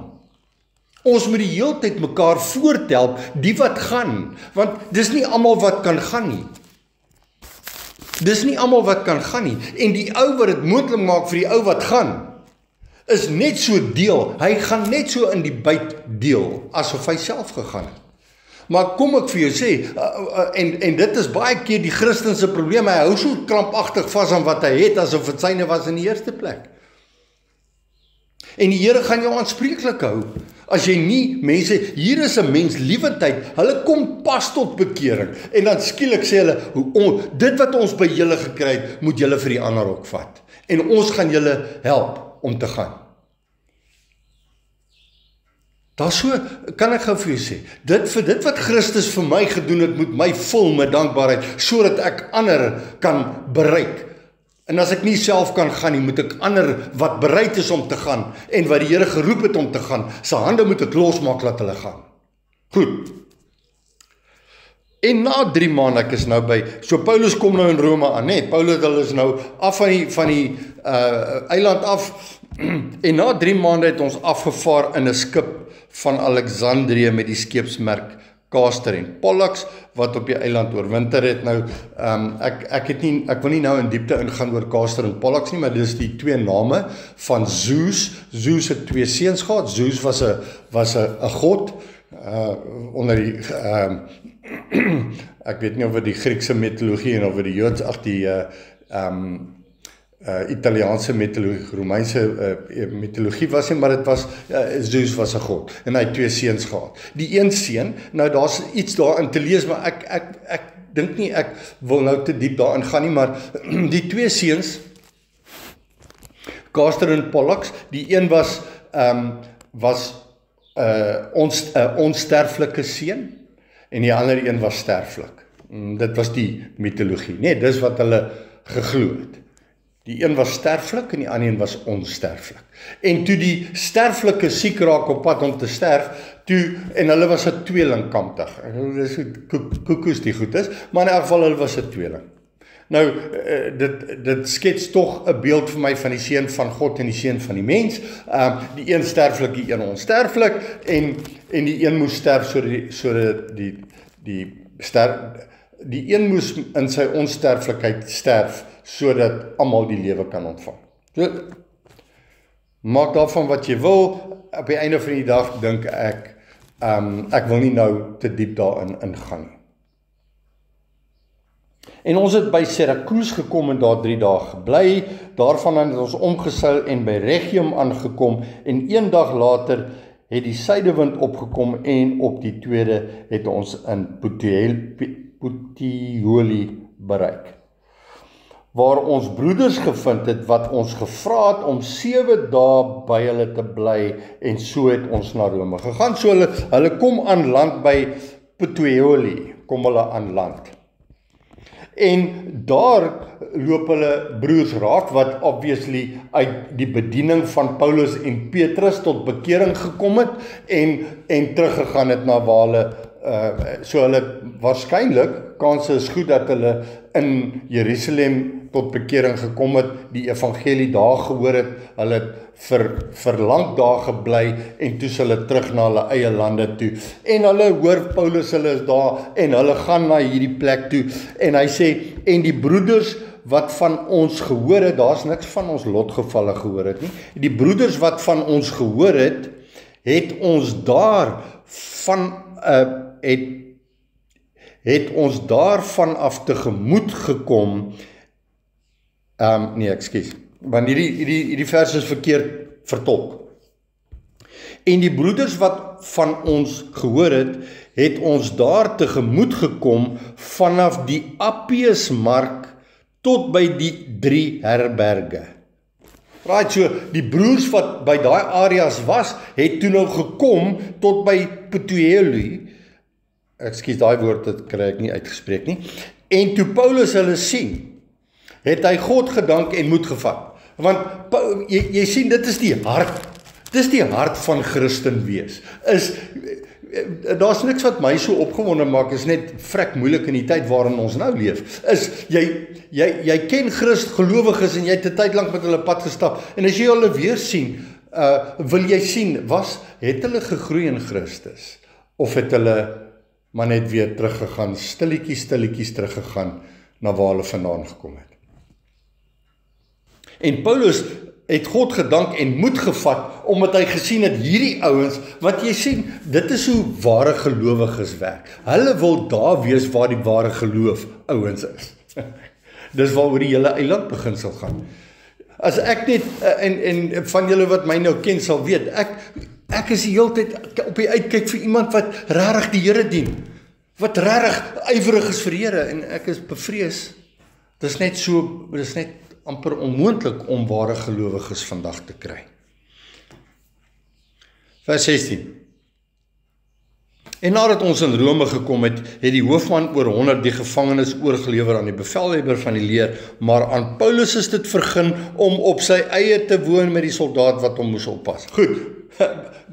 Ons moet die hele tyd mekaar voorthelp, die wat gaan, want dis nie almal wat kan gaan nie. Dis nie almal wat kan gaan nie, en die ou wat dit moontlik maak vir die ou wat gaan, is net so deel, hy gaan net so in die byt deel, asof hy self gegaan het. Maar kom ek vir jou sê, en dit is baie keer die Christense probleem, hy hou so krampagtig vas aan wat hy het, asof het syne was in die eerste plek. En die Here gaan jou aanspreeklik hou, as jy nie mense, hier is 'n mens liewendheid, hulle kom pas tot bekering, en dan skielik sê hulle, dit wat ons by julle gekry het, moet julle vir die ander ook vat, en ons gaan julle help om te gaan. Daar so, kan ek gou vir jou sê, dit wat Christus vir my gedoen het, moet my vul met dankbaarheid, sodat ek ander kan bereik. En as ek nie self kan gaan nie, moet ek ander wat bereid is om te gaan, en wat die Here geroep het om te gaan, sy hande moet ek losmaak, laat hulle gaan. Goed. En na 3 maande, ek is nou by, so Paulus kom nou in Rome aan, Paulus hulle is nou af van die eiland af, En na 3 maande het ons afgevaar in 'n skip van Alexandrië met die skeepsmerk Castor en Pollux wat op die eiland oorwinter het. Nou ek wil nie nou in diepte ingaan oor Castor en Pollux nie, maar dis die 2 name van Zeus. Zeus het 2 seuns gehad. Zeus was 'n god onder die ek weet nie of dit die Griekse mitologie en of dit die Joods die Italiaanse mitologie, Romeinse mitologie was nie, maar dit was Zeus was 'n god en hy het 2 seuns gehad. Die een seun, nou daar's iets daarin te lees, maar ek dink nie ek wil nou te diep daarin gaan nie, maar die 2 seuns, Castor en Pollux, die een was onsterflike seun en die ander een was sterflik. Dit was die mitologie, nee, dis wat hulle geglo het. Die een was sterflik en die ander een was onsterflik. En toe die sterflike siek raak op pad om te sterf, en hulle was 'n tweelingkampig. Dis koekoes die goed is, maar in elk geval hulle was 'n tweeling. Nou, dit skets tog 'n beeld vir my van die seun van God en die seun van die mens. Die een sterflik, die een onsterflik, en die een moes sterf sodat die een moes in sy onsterflikheid sterf sodat almal die lewe kan ontvang. So, maak daarvan wat jy wil. Op die einde van die dag dink ek wil nie nou te diep daarin ingaan nie. En ons het by Syracuse gekom en daar 3 dae gebly. Daarvan het ons omgeseil en by Rhegium aangekom en 1 dag later het die suidewind opgekom en op die 2de het ons in Puteoli bereik, waar ons broeders gevind het wat ons gevra het om 7 dae by hulle te bly en so het ons na Rome gegaan. So hulle kom aan land by Puteoli, kom hulle aan land. En daar loop hulle broers raak wat obviously uit die bediening van Paulus en Petrus tot bekering gekom het en teruggegaan het na waar hulle so hulle waarskynlik, kanse is goed dat hulle in Jerusalem tot bekering gekom het, die evangelie daar gehoor het, hulle het vir lang daar gebly en toe hulle terug na hulle eie lande toe. En hulle hoor Paulus, hulle is daar en hulle gaan na hierdie plek toe en hy sê, en die broeders wat van ons gehoor het, daar's niks van ons lotgevalle gehoor het nie, die broeders wat van ons gehoor het ons daarvan het ons daarvan af tegemoet gekom, want hierdie vers is verkeerd vertolk. En die broeders wat van ons gehoor het ons daar tegemoet gekom vanaf die Appiusmark tot by die 3 herberge. Right, so die broers wat by daai areas was, het toe nou gekom tot by Puteoli. Daai woord dit kry ek nie uitgespreek nie. En toe Paulus hulle sien, het hy God gedank en moed gevat. Want jy sien, dit is die hart. Dis die hart van Christen wees. Daar's niks wat my so opgewonde maak, is net vrek moeilik in die tyd waarin ons nou leef. Jy ken gelowiges en jy het 'n tyd lank met hulle pad gestap. En as jy hulle weer sien, wil jy sien, het hulle gegroei in Christus? Of het hulle maar net weer teruggegaan, stilletjies teruggegaan na waar hulle vandaan gekom het? En Paulus het God gedank en moed gevat, omdat hy gesien het hierdie ouens, wat jy sien, dit is hoe ware gelowiges werk. Hulle wil daar wees waar die ware geloof ouens is. Dis waaroor die hele eiland begin sal gaan. As ek net, en van julle wat my nou ken sal weet, ek is die hele tyd op die uitkyk vir iemand wat regtig die Here dien, wat regtig ywerig is vir Here, en ek is bevrees, dis net amper onmoontlik om ware gelowiges vandag te kry. Vers 16. En nadat ons in Rome gekom het die hoofman oor 100 die gevangenes oorgelewer aan die bevelhebber van die leer, maar aan Paulus is dit vergun om op sy eie te woon met die soldaat wat hom moes oppas. Goed,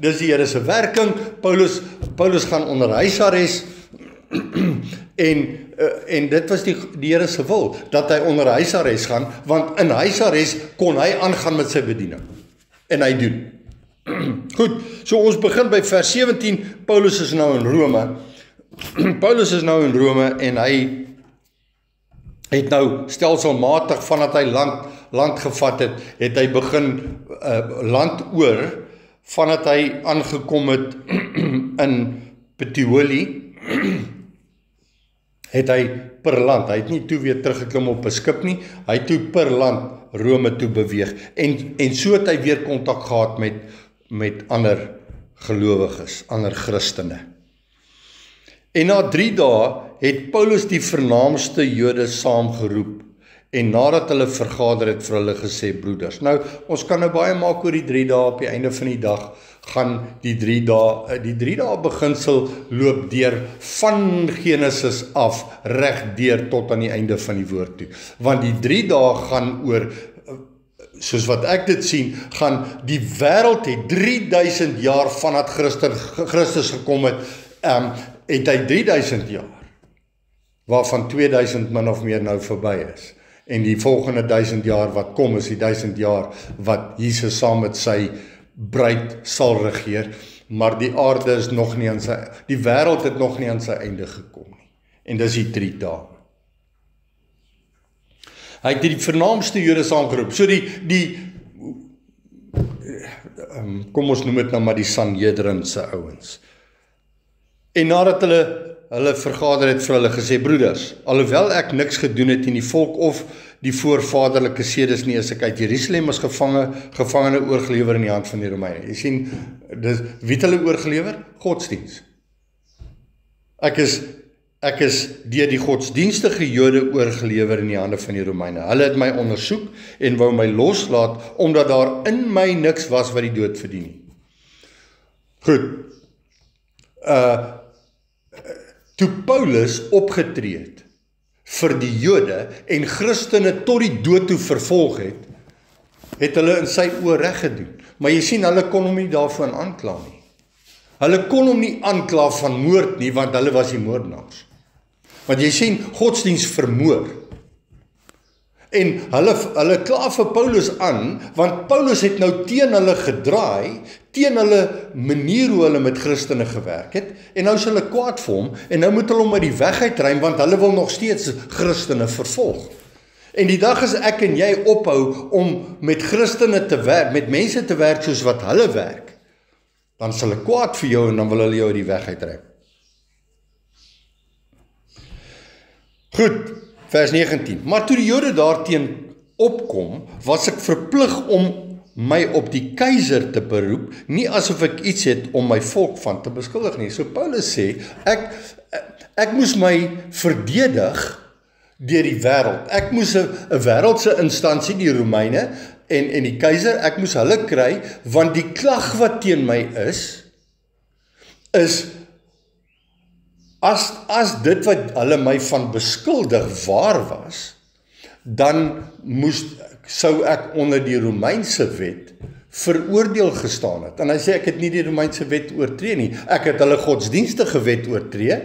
dis die Here se werking. Paulus gaan onder huisarrest en dit was die Here se wil, dat hy onder huisarrest gaan, want in huisarrest kon hy aangaan met sy bediening. En hy doen. Goed, so ons begin by vers 17, Paulus is nou in Rome. Paulus is nou in Rome en hy het nou stelselmatig vandat hy land gevat het hy begin land oor, vandat hy aangekom het in Puteoli, het hy per land, hy het nie toe weer teruggeklim op 'n skip nie, hy het toe per land Rome toe beweeg, en so het hy weer kontak gehad met ander gelowiges, ander Christene. En na 3 dae het Paulus die vernaamste Jode saamgeroep, en nadat hulle vergader het vir hulle gesê, broeders. Nou, ons kan nou baie maak oor die 3 dae, op die einde van die dag gaan die 3 dae beginsel loop deur van Genesis af, reg deur tot aan die einde van die woord toe. Want die 3 dae gaan oor, soos wat ek dit sien, gaan die wêreld het 3000 jaar vandat Christus gekom het, het hy 3000 jaar, waarvan 2000 min of meer nou verby is. En die volgende 1000 jaar wat kom, is die 1000 jaar wat Jesus saam met sy bruid sal regeer, maar die aarde is nog nie aan die wêreld het nog nie aan sy einde gekom nie. En dis die 3 dae. Hy het die vernaamste Jode saamgeroep. So kom ons noem dit nou maar die Sanhedrin se ouens. En nadat hulle vergader het vir hulle gesê, broeders, alhoewel ek niks gedoen het in die volk of die voorvaderlike sedes nie, is ek uit Jerusalem as gevangene oorgelewer in die hand van die Romeine. Jy sien, wie het hulle oorgelewer? Godsdiens. Ek is deur die godsdienstige Jode oorgelewer in die hande van die Romeine. Hulle het my ondersoek en wou my loslaat, omdat daar in my niks was wat die dood verdien nie. Goed. Toe Paulus opgetree het vir die Jode en Christene tot die dood toe vervolg het hulle in sy oë reg gedoen. Maar jy sien, hulle kon hom nie daarvan aankla nie. Hulle kon hom nie aankla van moord nie, want hulle was die moordenaars. Want jy sien, godsdiens vermoor. En hulle kla vir Paulus aan, want Paulus het nou teen hulle gedraai, teen hulle manier hoe hulle met Christene gewerk het, en nou is hulle kwaad vir hom, en nou moet hulle hom uit die weg uitruim, want hulle wil nog steeds Christene vervolg. En die dag as ek en jy ophou om met Christene te werk, met mense te werk soos wat hulle werk, dan is hulle kwaad vir jou en dan wil hulle jou uit die weg uitruim. Goed, vers 19. Maar toe die Jode daarteen opkom, was ek verplig om my op die keiser te beroep, nie asof ek iets het om my volk van te beskuldig nie. So Paulus sê, ek moes my verdedig deur die wêreld. Ek moes 'n wêreldse instansie, die Romeine en die keiser, ek moes hulle kry, want die klag wat teen my is as dit wat hulle my van beskuldig waar was, dan sou ek onder die Romeinse wet veroordeel gestaan het. En hy sê, ek het nie die Romeinse wet oortree nie. Ek het hulle godsdienstige wet oortree,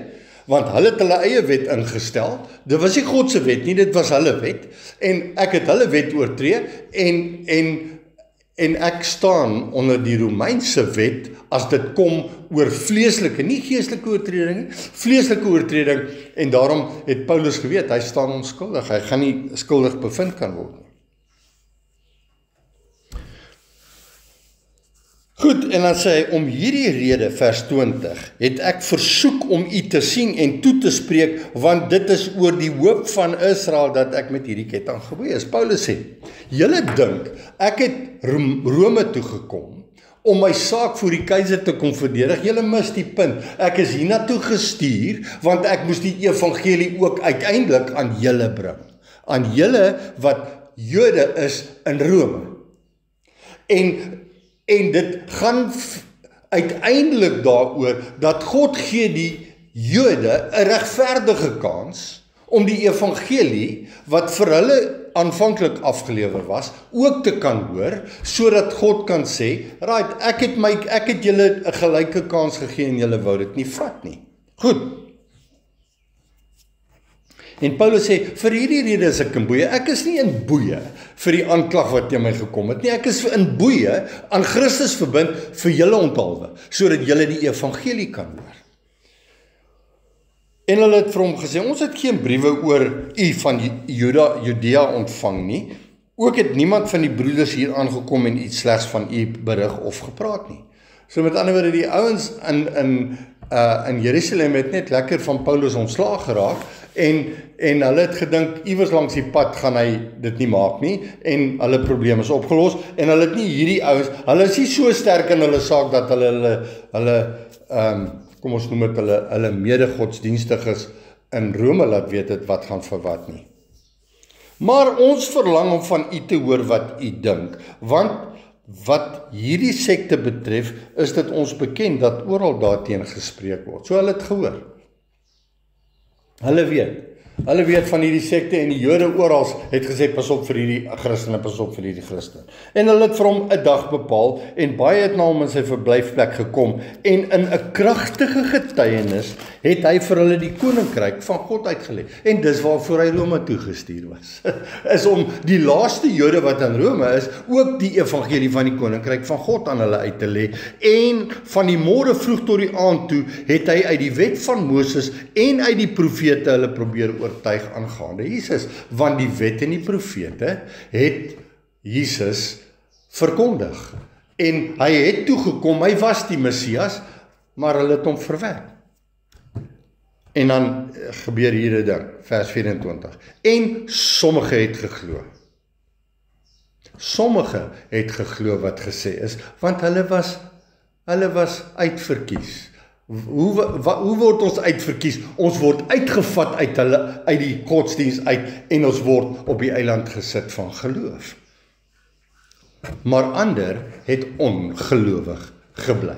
want hulle het hulle eie wet ingestel. Dit was nie God se wet nie, dit was hulle wet. En ek het hulle wet oortree, en ek staan onder die Romeinse wet as dit kom oor vleeslike, nie geestelike oortreding nie, vleeslike oortreding, en daarom het Paulus geweet, hy staan onskuldig, hy gaan nie skuldig bevind kan word nie. Goed, en dan sê hy, om hierdie rede, vers 20, het ek versoek om u te sien en toe te spreek, want dit is oor die hoop van Israel dat ek met hierdie ketting geboei is. Paulus sê, julle dink, ek het Rome toe gekom, om my saak voor die keiser te kom verdedig. Julle mis die punt. Ek is hiernatoe gestuur, want ek moes die evangelie ook uiteindelik aan julle bring. Aan julle wat Jode is in Rome. En dit gaan uiteindelik daaroor dat God gee die Jode 'n regverdige kans om die evangelie wat vir hulle aanvanklik afgelewer was, ook te kan hoor, sodat God kan sê, right, ek het julle 'n gelyke kans gegee en julle wou dit nie vat nie. Goed. En Paulus sê, vir hierdie rede is ek in boeye. Ek is nie in boeye vir die aanklag wat teen my gekom het nie. Ek is in boeye aan Christus verbind vir julle onthaalwe, sodat julle die evangelie kan hoor. En hulle het vir hom gesê, ons het geen briewe oor u van Judea ontvang nie. Ook het niemand van die broeders hier aangekom en iets slegs van u berig of gepraat nie. So met ander woorde, die ouens in Jerusalem het net lekker van Paulus ontslaag geraak en hulle het gedink, iewers langs die pad gaan hy dit nie maak nie en hulle probleem is opgelos en hulle het nie hierdie ouens, hulle is nie so sterk in hulle saak dat hulle kom ons noem dit hulle mede-godsdienstiges in Rome laat weet het wat gaan vir wat nie. Maar ons verlang om van u te hoor wat u dink, want wat hierdie sekte betref, is dit ons bekend dat oral daarteen gespreek word. So hulle het gehoor. Hulle weet van hierdie sekte en die Jode oral het gesê, pas op vir hierdie Christene, pas op vir hierdie Christen. En hulle het vir hom 'n dag bepaal en baie het na hom in sy verblyfplek gekom en in 'n kragtige getuienis het hy vir hulle die koninkryk van God uitgelê. En dis waarvoor hy Rome toegestuur was. Is om die laaste Jode wat in Rome is, ook die evangelie van die koninkryk van God aan hulle uit te lê. En van die môre vroeg tot die aand toe het hy uit die wet van Moses en uit die profete hulle probeer oortuig aangaande Jesus, want die wet en die profete het Jesus verkondig. En hy het toegekom, hy was die Messias, maar hulle het hom verwerp. En dan gebeur hier 'n ding, vers 24. En sommige het geglo. Sommige het geglo wat gesê is, want hulle was uitverkies. Hoe word ons uitverkies? Ons word uitgevat uit die godsdienst uit en ons word op die eiland gesit van geloof. Maar ander het ongelowig gebly.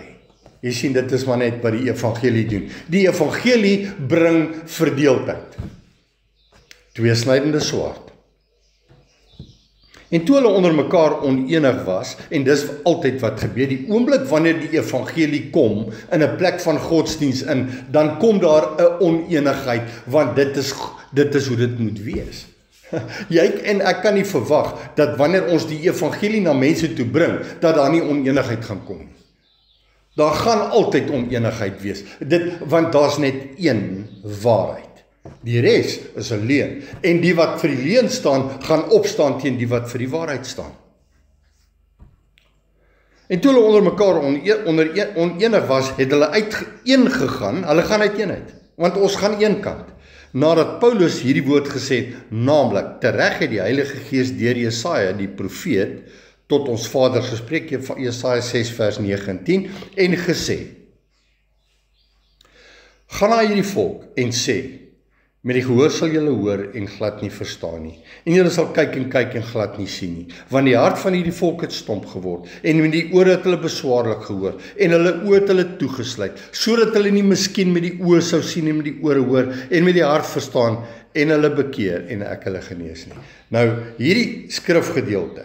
Jy sien, dit is maar net wat die evangelie doen. Die evangelie bring verdeeldheid. Tweesnydende swaard. En toe hulle onder mekaar onenig was, en dis altyd wat gebeur, die oomblik wanneer die evangelie kom in 'n plek van godsdiens in, dan kom daar 'n onenigheid, want dit is hoe dit moet wees. En ek kan nie verwag dat wanneer ons die evangelie na mense toe bring, dat daar nie onenigheid gaan kom nie. Daar gaan altyd onenigheid wees, want daar's net een waarheid. Die res is 'n leuen. En die wat vir die leuen staan, gaan opstaan teen die wat vir die waarheid staan. En toe hulle onder mekaar onenig was, het hulle uiteengegaan, hulle gaan uiteenheid, want ons gaan een kant. Nadat Paulus hierdie woord gesê het, naamlik, tereg het die Heilige Gees deur Jesaja, die profeet, tot ons vader gespreek, Jesaja 6 vers 9 en 10, en gesê, gaan na hierdie volk en sê, met die gehoor sal julle hoor en glad nie verstaan nie. En julle sal kyk en glad nie sien nie. Want die hart van hierdie volk het stomp geword. En met die ore het hulle beswaarlik gehoor. En hulle oë het hulle toegesluit. Sodat hulle nie miskien met die oë sou sien en met die ore hoor. En met die hart verstaan en hulle bekeer en ek hulle genees nie. Nou, hierdie skrifgedeelte,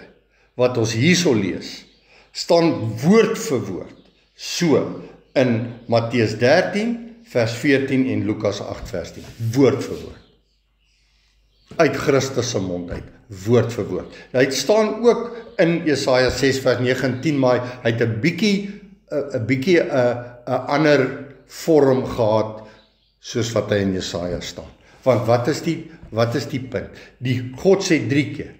wat ons hierso lees, staan woord vir woord. So, in Matteus 13, vers 14 en Lukas 8 vers 10, woord vir woord. Uit Christus se mond uit, woord vir woord. Hy staan ook in Jesaja 6 vers 9 en 10, maar hy het 'n bietjie 'n ander vorm gehad, soos wat hy in Jesaja staan. Want wat is die punt? Die God sê 3 keer.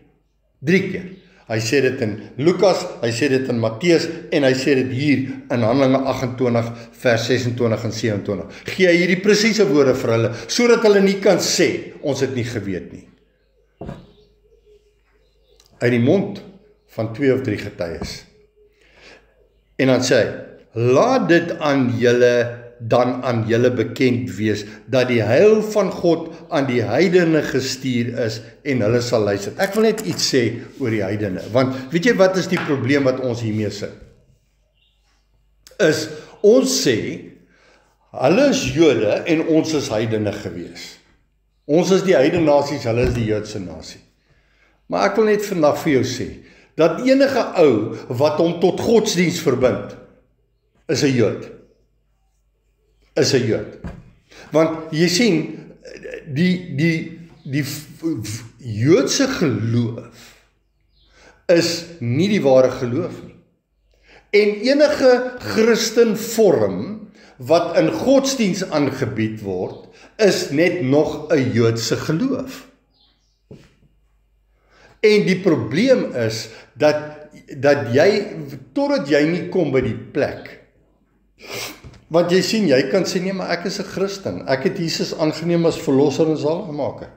3 keer. Hy sê dit in Lukas, hy sê dit in Matteus en hy sê dit hier in Handelinge 28 vers 26 en 27. Gee hy hierdie presiese woorde vir hulle, sodat hulle nie kan sê, ons het nie geweet nie. Uit die mond van 2 of 3 getuies. En dan sê hy, laat dit dan aan julle bekend wees, dat die heil van God aan die heidene gestuur is, en hulle sal luister. Ek wil net iets sê oor die heidene, want weet jy wat is die probleem wat ons hiermee sit? Is, ons sê, hulle is Jode en ons is heidene gewees. Ons is die heidene nasies, hulle is die Joodse nasie. Maar ek wil net vandag vir jou sê, dat enige ou wat hom tot godsdiens verbind, is 'n Jood. Is 'n Jood. Want jy sien, die die Joodse geloof is nie die ware geloof nie. En enige Christenvorm wat in godsdiens aangebied word, is net nog 'n Joodse geloof. En die probleem is dat jy, totdat jy nie kom by die plek, want jy sien, jy kan sê, nee, maar ek is 'n Christen, ek het Jesus aangeneem as verlosser en zaligmaker.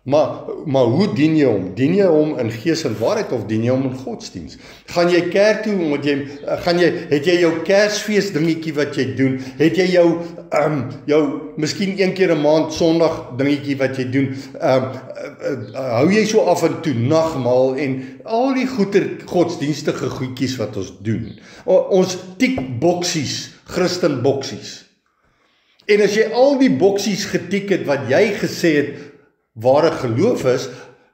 Maar hoe dien jy hom? Dien jy hom in gees en waarheid of dien jy hom in godsdiens? Gaan jy kerk toe, het jy jou Kersfees dingetjie wat jy doen? Het jy jou miskien een keer 'n maand Sondag dingetjie wat jy doen? Hou jy so af en toe nagmaal en al die godsdienstige goedjies wat ons doen? Ons tik boksies, Christen boksies. En as jy al die boksies getik het wat jy gesê het ware geloof is,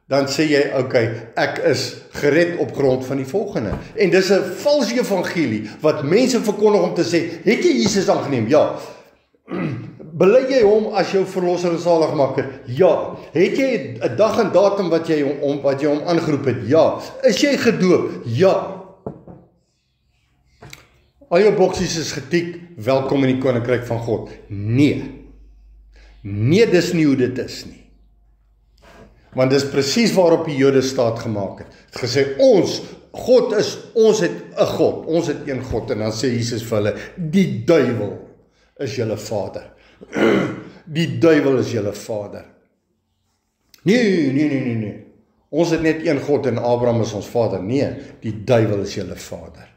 dan sê jy, okay, ek is gered op grond van die volgende. En dis 'n valse evangelie, wat mense verkondig om te sê, het jy Jesus aangeneem? Ja. Bely jy hom as jou verlosser en zaligmaker? Ja. Het jy 'n dag en datum wat jy hom aangeroep het? Ja. Is jy gedoop? Ja. Al jou boksies is getik, welkom in die koninkryk van God. Nee. Nee, dis nie hoe dit is nie. Want dis presies waarop die Jode staat gemaak het. Het gesê, ons het 'n God, ons het een God, en dan sê Jesus vir hulle, die duiwel is julle vader. Die duiwel is julle vader. Nee. Ons het net een God en Abraham is ons vader. Nee, die duiwel is julle vader.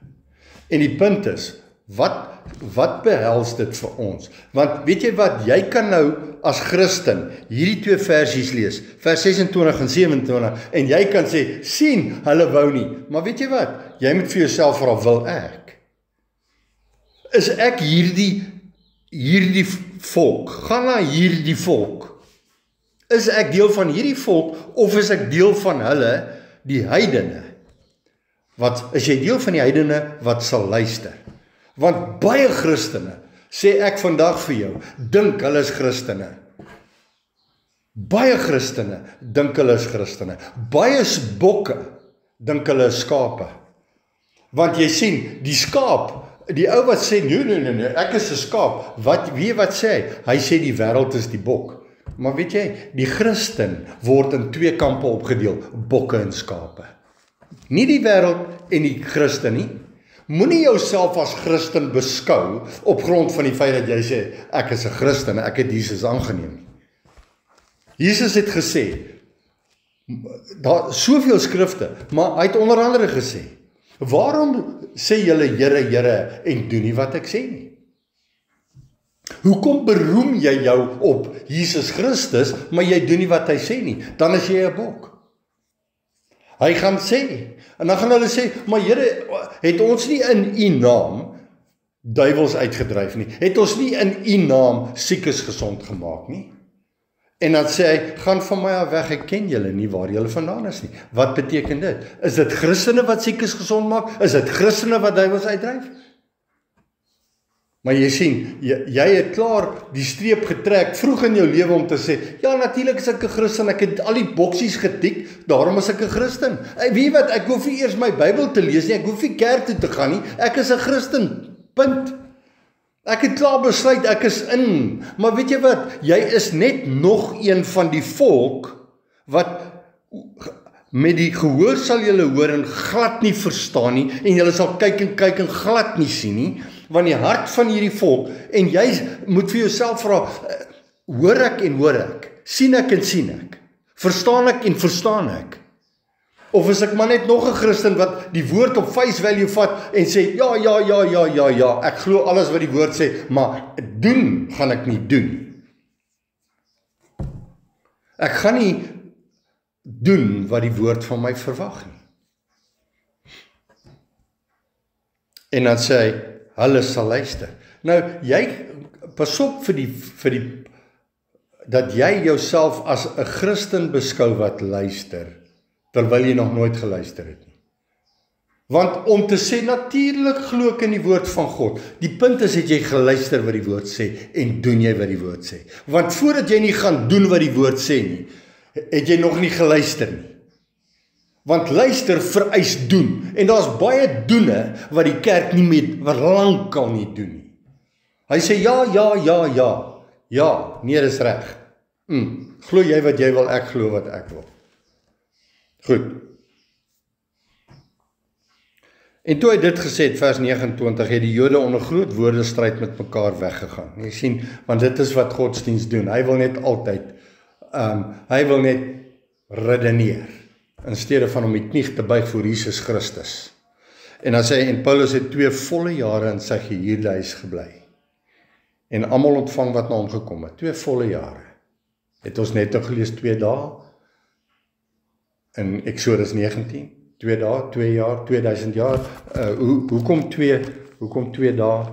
En die punt is, wat behels dit vir ons? Want weet jy wat, jy kan nou as Christen hierdie twee versies lees, vers 26 en 27, en jy kan sê, sien, hulle wou nie. Maar weet jy wat, jy moet vir jouself vra, wil ek? Is ek hierdie volk? Gaan na hierdie volk. Is ek deel van hierdie volk, of is ek deel van hulle, die heidene? Is jy deel van die heidene wat sal luister? Want baie Christene, sê ek vandag vir jou, dink hulle is Christene. Baie Christene dink hulle is Christene. Baie bokke dink hulle is skape. Want jy sien, die skaap, die ou wat sê, nee, ek is 'n skaap. Wat sê hy? Hy sê die wêreld is die bok. Maar weet jy, die Christen word in twee kampe opgedeel, bokke en skape. Nie die wêreld en die Christen nie. Moenie jouself as Christen beskou op grond van die feit dat jy sê, ek is 'n Christen, ek het Jesus aangeneem. Jesus het gesê, daar soveel skrifte, maar hy het onder andere gesê, waarom sê julle Here, Here en doen nie wat ek sê nie? Hoekom beroem jy jou op Jesus Christus, maar jy doen nie wat hy sê nie? Dan is jy 'n bok. Hy gaan sê, en dan gaan hulle sê, maar Here, het ons nie in u naam duiwels uitgedryf nie? Het ons nie in u naam siekes gesond gemaak nie? En dan sê hy, gaan van my af weg, ek ken julle nie waar julle vandaan is nie. Wat beteken dit? Is dit Christene wat siekes gesond maak? Is dit Christene wat duiwels uitdryf? Maar jy sien, jy het klaar die streep getrek vroeg in jou lewe om te sê, ja, natuurlik is ek 'n Christen, ek het al die boksies getik, daarom is ek 'n Christen. Weet jy wat, ek hoef nie eers my Bybel te lees nie, ek hoef nie kerk toe te gaan nie, ek is 'n Christen, punt. Ek het klaar besluit, ek is in. Maar weet jy wat, jy is net nog een van die volk, wat met die gehoor sal julle hoor en glad nie verstaan nie, en julle sal kyk en glad nie sien nie, want die hart van hierdie volk, en jy moet vir jouself vra, hoor ek, sien ek en sien ek, verstaan ek en verstaan ek, of is ek maar net nog 'n Christen wat die woord op face value vat en sê, ja, ek glo alles wat die woord sê, maar doen gaan ek nie doen. Ek gaan nie doen wat die woord van my verwag nie. En dan sê hy, hulle sal luister. Nou, jy, pas op vir die dat jy jouself as 'n Christen beskou wat luister, terwyl jy nog nooit geluister het nie. Want om te sê, natuurlik glo ek in die woord van God, die punt is, het jy geluister wat die woord sê, en doen jy wat die woord sê. Want voordat jy nie gaan doen wat die woord sê nie, Het jy nog nie geluister nie? Want luister vereis doen. En daar's baie doene wat die kerk nie met, wat lankal nie doen nie. Hy sê ja, nee, dis reg. Glo jy wat jy wil, ek glo wat ek wil. Goed. En toe hy dit gesê het, vers 29, het die Jode onder groot woordestryd met mekaar weggegaan. Jy sien, want dit is wat godsdienst doen. Hy wil net altyd, hy wil net redeneer, in steede van om die knie te buig voor Jesus Christus. En dan sê hy, en Paulus het 2 volle jare in sy gehuurde huis gebly. En almal ontvang wat na hom gekom het. 2 volle jare. Het ons net gelees 2 dae in Exodus 19. 2 dae, 2 jaar, 2000 jaar. Hoekom 2 dae,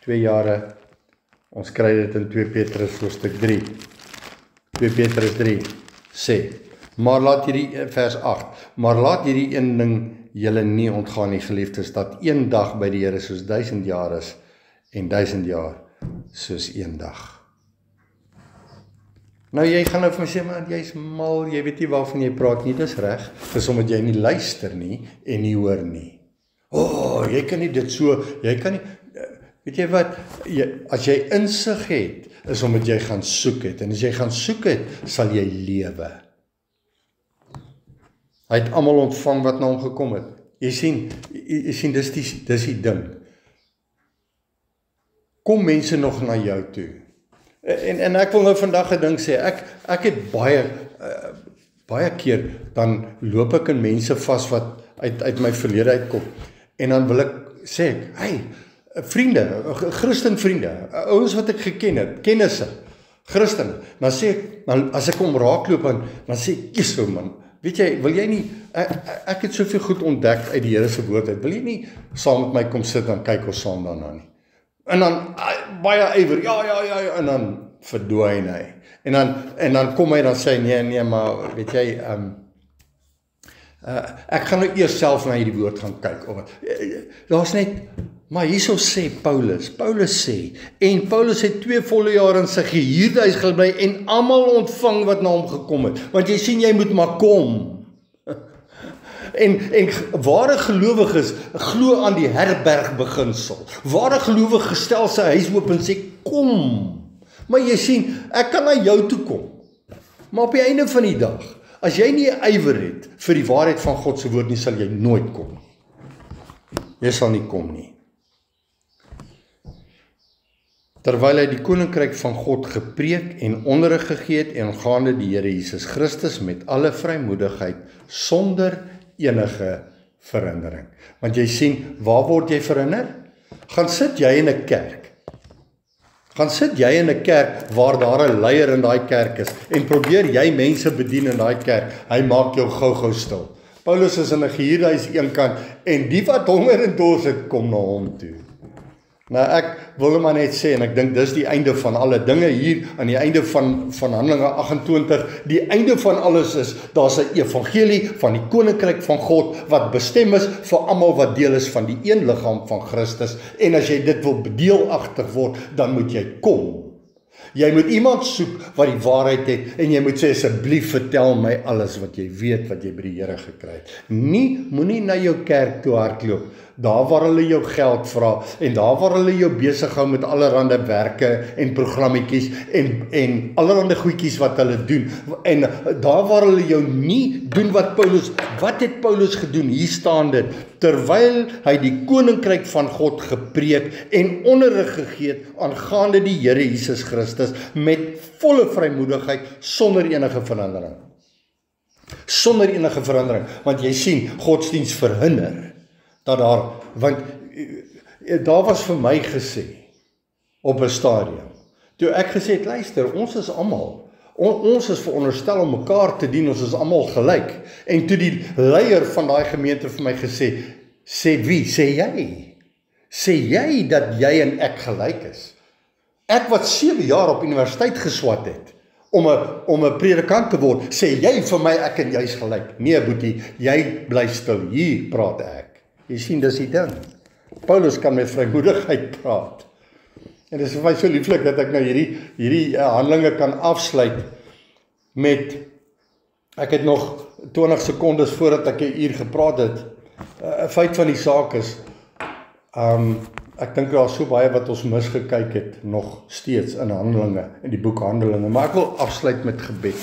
2 jare? Ons kry dit in 2 Petrus hoofstuk 3. 2 Petrus 3 sê, maar laat hierdie, vers 8, maar laat hierdie een ding julle nie ontgaan nie, geliefdes, dat 1 dag by die Here soos 1000 jaar is, en 1000 jaar soos 1 dag. Nou jy gaan nou vir my sê, maar jy is mal, jy weet nie waarvan jy praat nie, dis reg, dis omdat jy nie luister nie, en nie hoor nie. Jy kan nie dit so, jy kan nie, weet jy wat, as jy insig het, is omdat jy gaan soek het, en as jy gaan soek het, sal jy lewe. Hy het almal ontvang wat na hom gekom het. Jy sien, dis die ding. Kom mense nog na jou toe. En ek wil nou vandag 'n ding sê, ek het baie keer, dan loop ek in mense vas wat uit my verlede uitkom, en dan wil ek sê, hey, vriende, Christen vriende, ouens wat ek geken het, kennisse, Christen, dan sê ek, as ek hom raakloop, dan sê ek, Jesus man, weet jy, wil jy nie, ek het soveel goed ontdek uit die Here se woord uit, wil jy nie saam met my kom sit, dan kyk ons saam daarna nie. En dan, baie ywer, ja, en dan verdwyn hy. En dan kom hy, dan sê hy, nee, maar, weet jy, ek gaan nou eers self na hierdie woord gaan kyk, daar's net, maar hierso sê Paulus sê, en Paulus het 2 volle jare in sy gehuurde huis gebly, en almal ontvang wat na hom gekom het, want jy sien, jy moet maar kom. En ware gelowiges glo aan die herbergbeginsel. Ware gelowiges stel sy huis oop en sê, kom. Maar jy sien, ek kan na jou toe kom. Maar op die einde van die dag, as jy nie ywer het vir die waarheid van God se woord nie, sal jy nooit kom. Jy sal nie kom nie. Terwyl hy die koninkryk van God gepreek en onderrig gegee het en gaande die Here Jesus Christus met alle vrymoedigheid sonder enige verhindering. Want jy sien, waar word jy verhinder? Gaan sit jy in 'n kerk. Gaan sit jy in 'n kerk waar daar 'n leier in daai kerk is en probeer jy mense bedien in daai kerk. Hy maak jou gou stil. Paulus is in 'n gehuurde huis eenkant en die wat honger en dors het, kom na hom toe. Nou ek wil maar net sê, en ek dink dis die einde van alle dinge hier, aan die einde van Handelinge 28, die einde van alles is, daar's 'n evangelie van die koninkryk van God, wat bestem is vir almal wat deel is van die een liggaam van Christus, en as jy dit wil bedeelagtig word, dan moet jy kom. Jy moet iemand soek wat die waarheid het, en jy moet sê, asseblief vertel my alles wat jy weet, wat jy by die Here gekry het. Moenie na jou kerk toe hardloop, daar waar hulle jou geld vra, en daar waar hulle jou besig hou met allerhande werke en programmetjies, en allerhande goedjies wat hulle doen, en daar waar hulle jou nie doen wat het Paulus gedoen? Hier staan dit, terwyl hy die koninkryk van God gepreek en onderrig gegee het aangaande die Here Jesus Christus met volle vrymoedigheid sonder enige verandering. Sonder enige verandering, want jy sien, godsdienst verhinder dat want daar was vir my gesê op 'n stadium, toe ek gesê het, luister, ons is almal, ons is veronderstel om mekaar te dien, ons is almal gelyk, en toe die leier van daai gemeente vir my gesê, sê jy dat jy en ek gelyk is? Ek wat 7 jaar op universiteit geswat het, om 'n predikant te word, sê jy vir my ek en jy is gelyk? Nee boetie, jy bly stil, hier praat ek. Jy sien, dis die ding. Paulus kan met vrymoedigheid praat. En dit is vir my so lieflik dat ek nou hierdie Handelinge kan afsluit met Ek het nog 20 sekondes voordat ek 'n uur gepraat het. 'n Feit van die saak is, ek dink daar is so baie wat ons misgekyk het, nog steeds in Handelinge, in die boek Handelinge, maar ek wil afsluit met gebed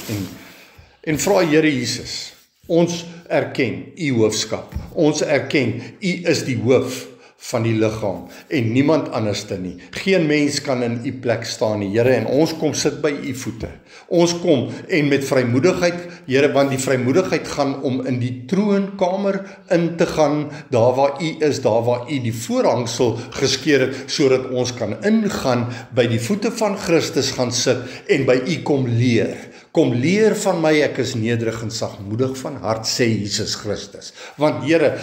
en vra Here Jesus, ons erken u hoofskap, ons erken u is die hoof van die liggaam en niemand anderste nie. Geen mens kan in u plek staan nie, Here, en ons kom sit by u voete. Ons kom en met vrymoedigheid, Here, want die vrymoedigheid gaan om in die troonkamer in te gaan, daar waar u is, daar waar u die voorhangsel geskeur het, sodat ons kan ingaan, by die voete van Christus gaan sit en by u kom leer. Kom leer van my, ek is nederig en sagmoedig van hart, sê Jesus Christus. Want Here,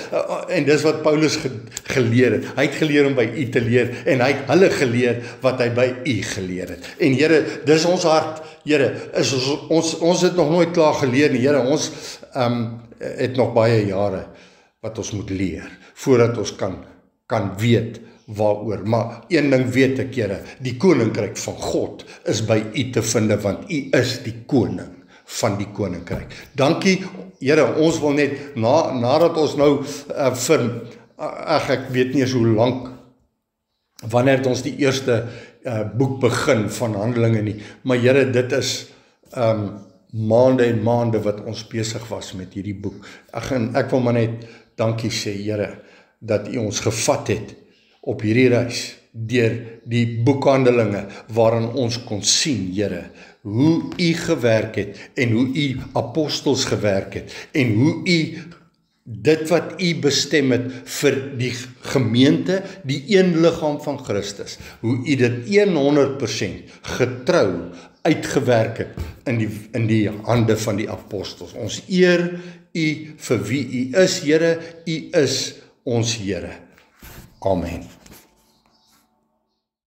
en dis wat Paulus geleer het, hy het geleer om by u te leer, en hy het hulle geleer wat hy by u geleer het. En Here, dis ons hart, Here, is ons het nog nooit klaar geleer nie, Here, ons het nog baie jare wat ons moet leer, voordat ons kan weet waaroor. Maar een ding weet ek, Here, die koninkryk van God is by u te vind, want u is die koning van die koninkryk. Dankie, Here, ons wil net, nadat ons nou ek weet nie eens hoe lank, wanneer het ons die eerste boek begin van Handelinge nie, maar Here, dit is maande en maande wat ons besig was met hierdie boek. Ek wil maar net dankie sê, Here, dat u ons gevat het op hierdie reis, deur die boekhandelinge, waarin ons kon sien, Here, hoe u gewerk het, en hoe u apostels gewerk het, en hoe u dit wat u bestem het vir die gemeente, die een liggaam van Christus, hoe u dit 100% getrou uitgewerk het in die hande van die apostels. Ons eer u vir wie u is, Here, u is ons Here. Amen.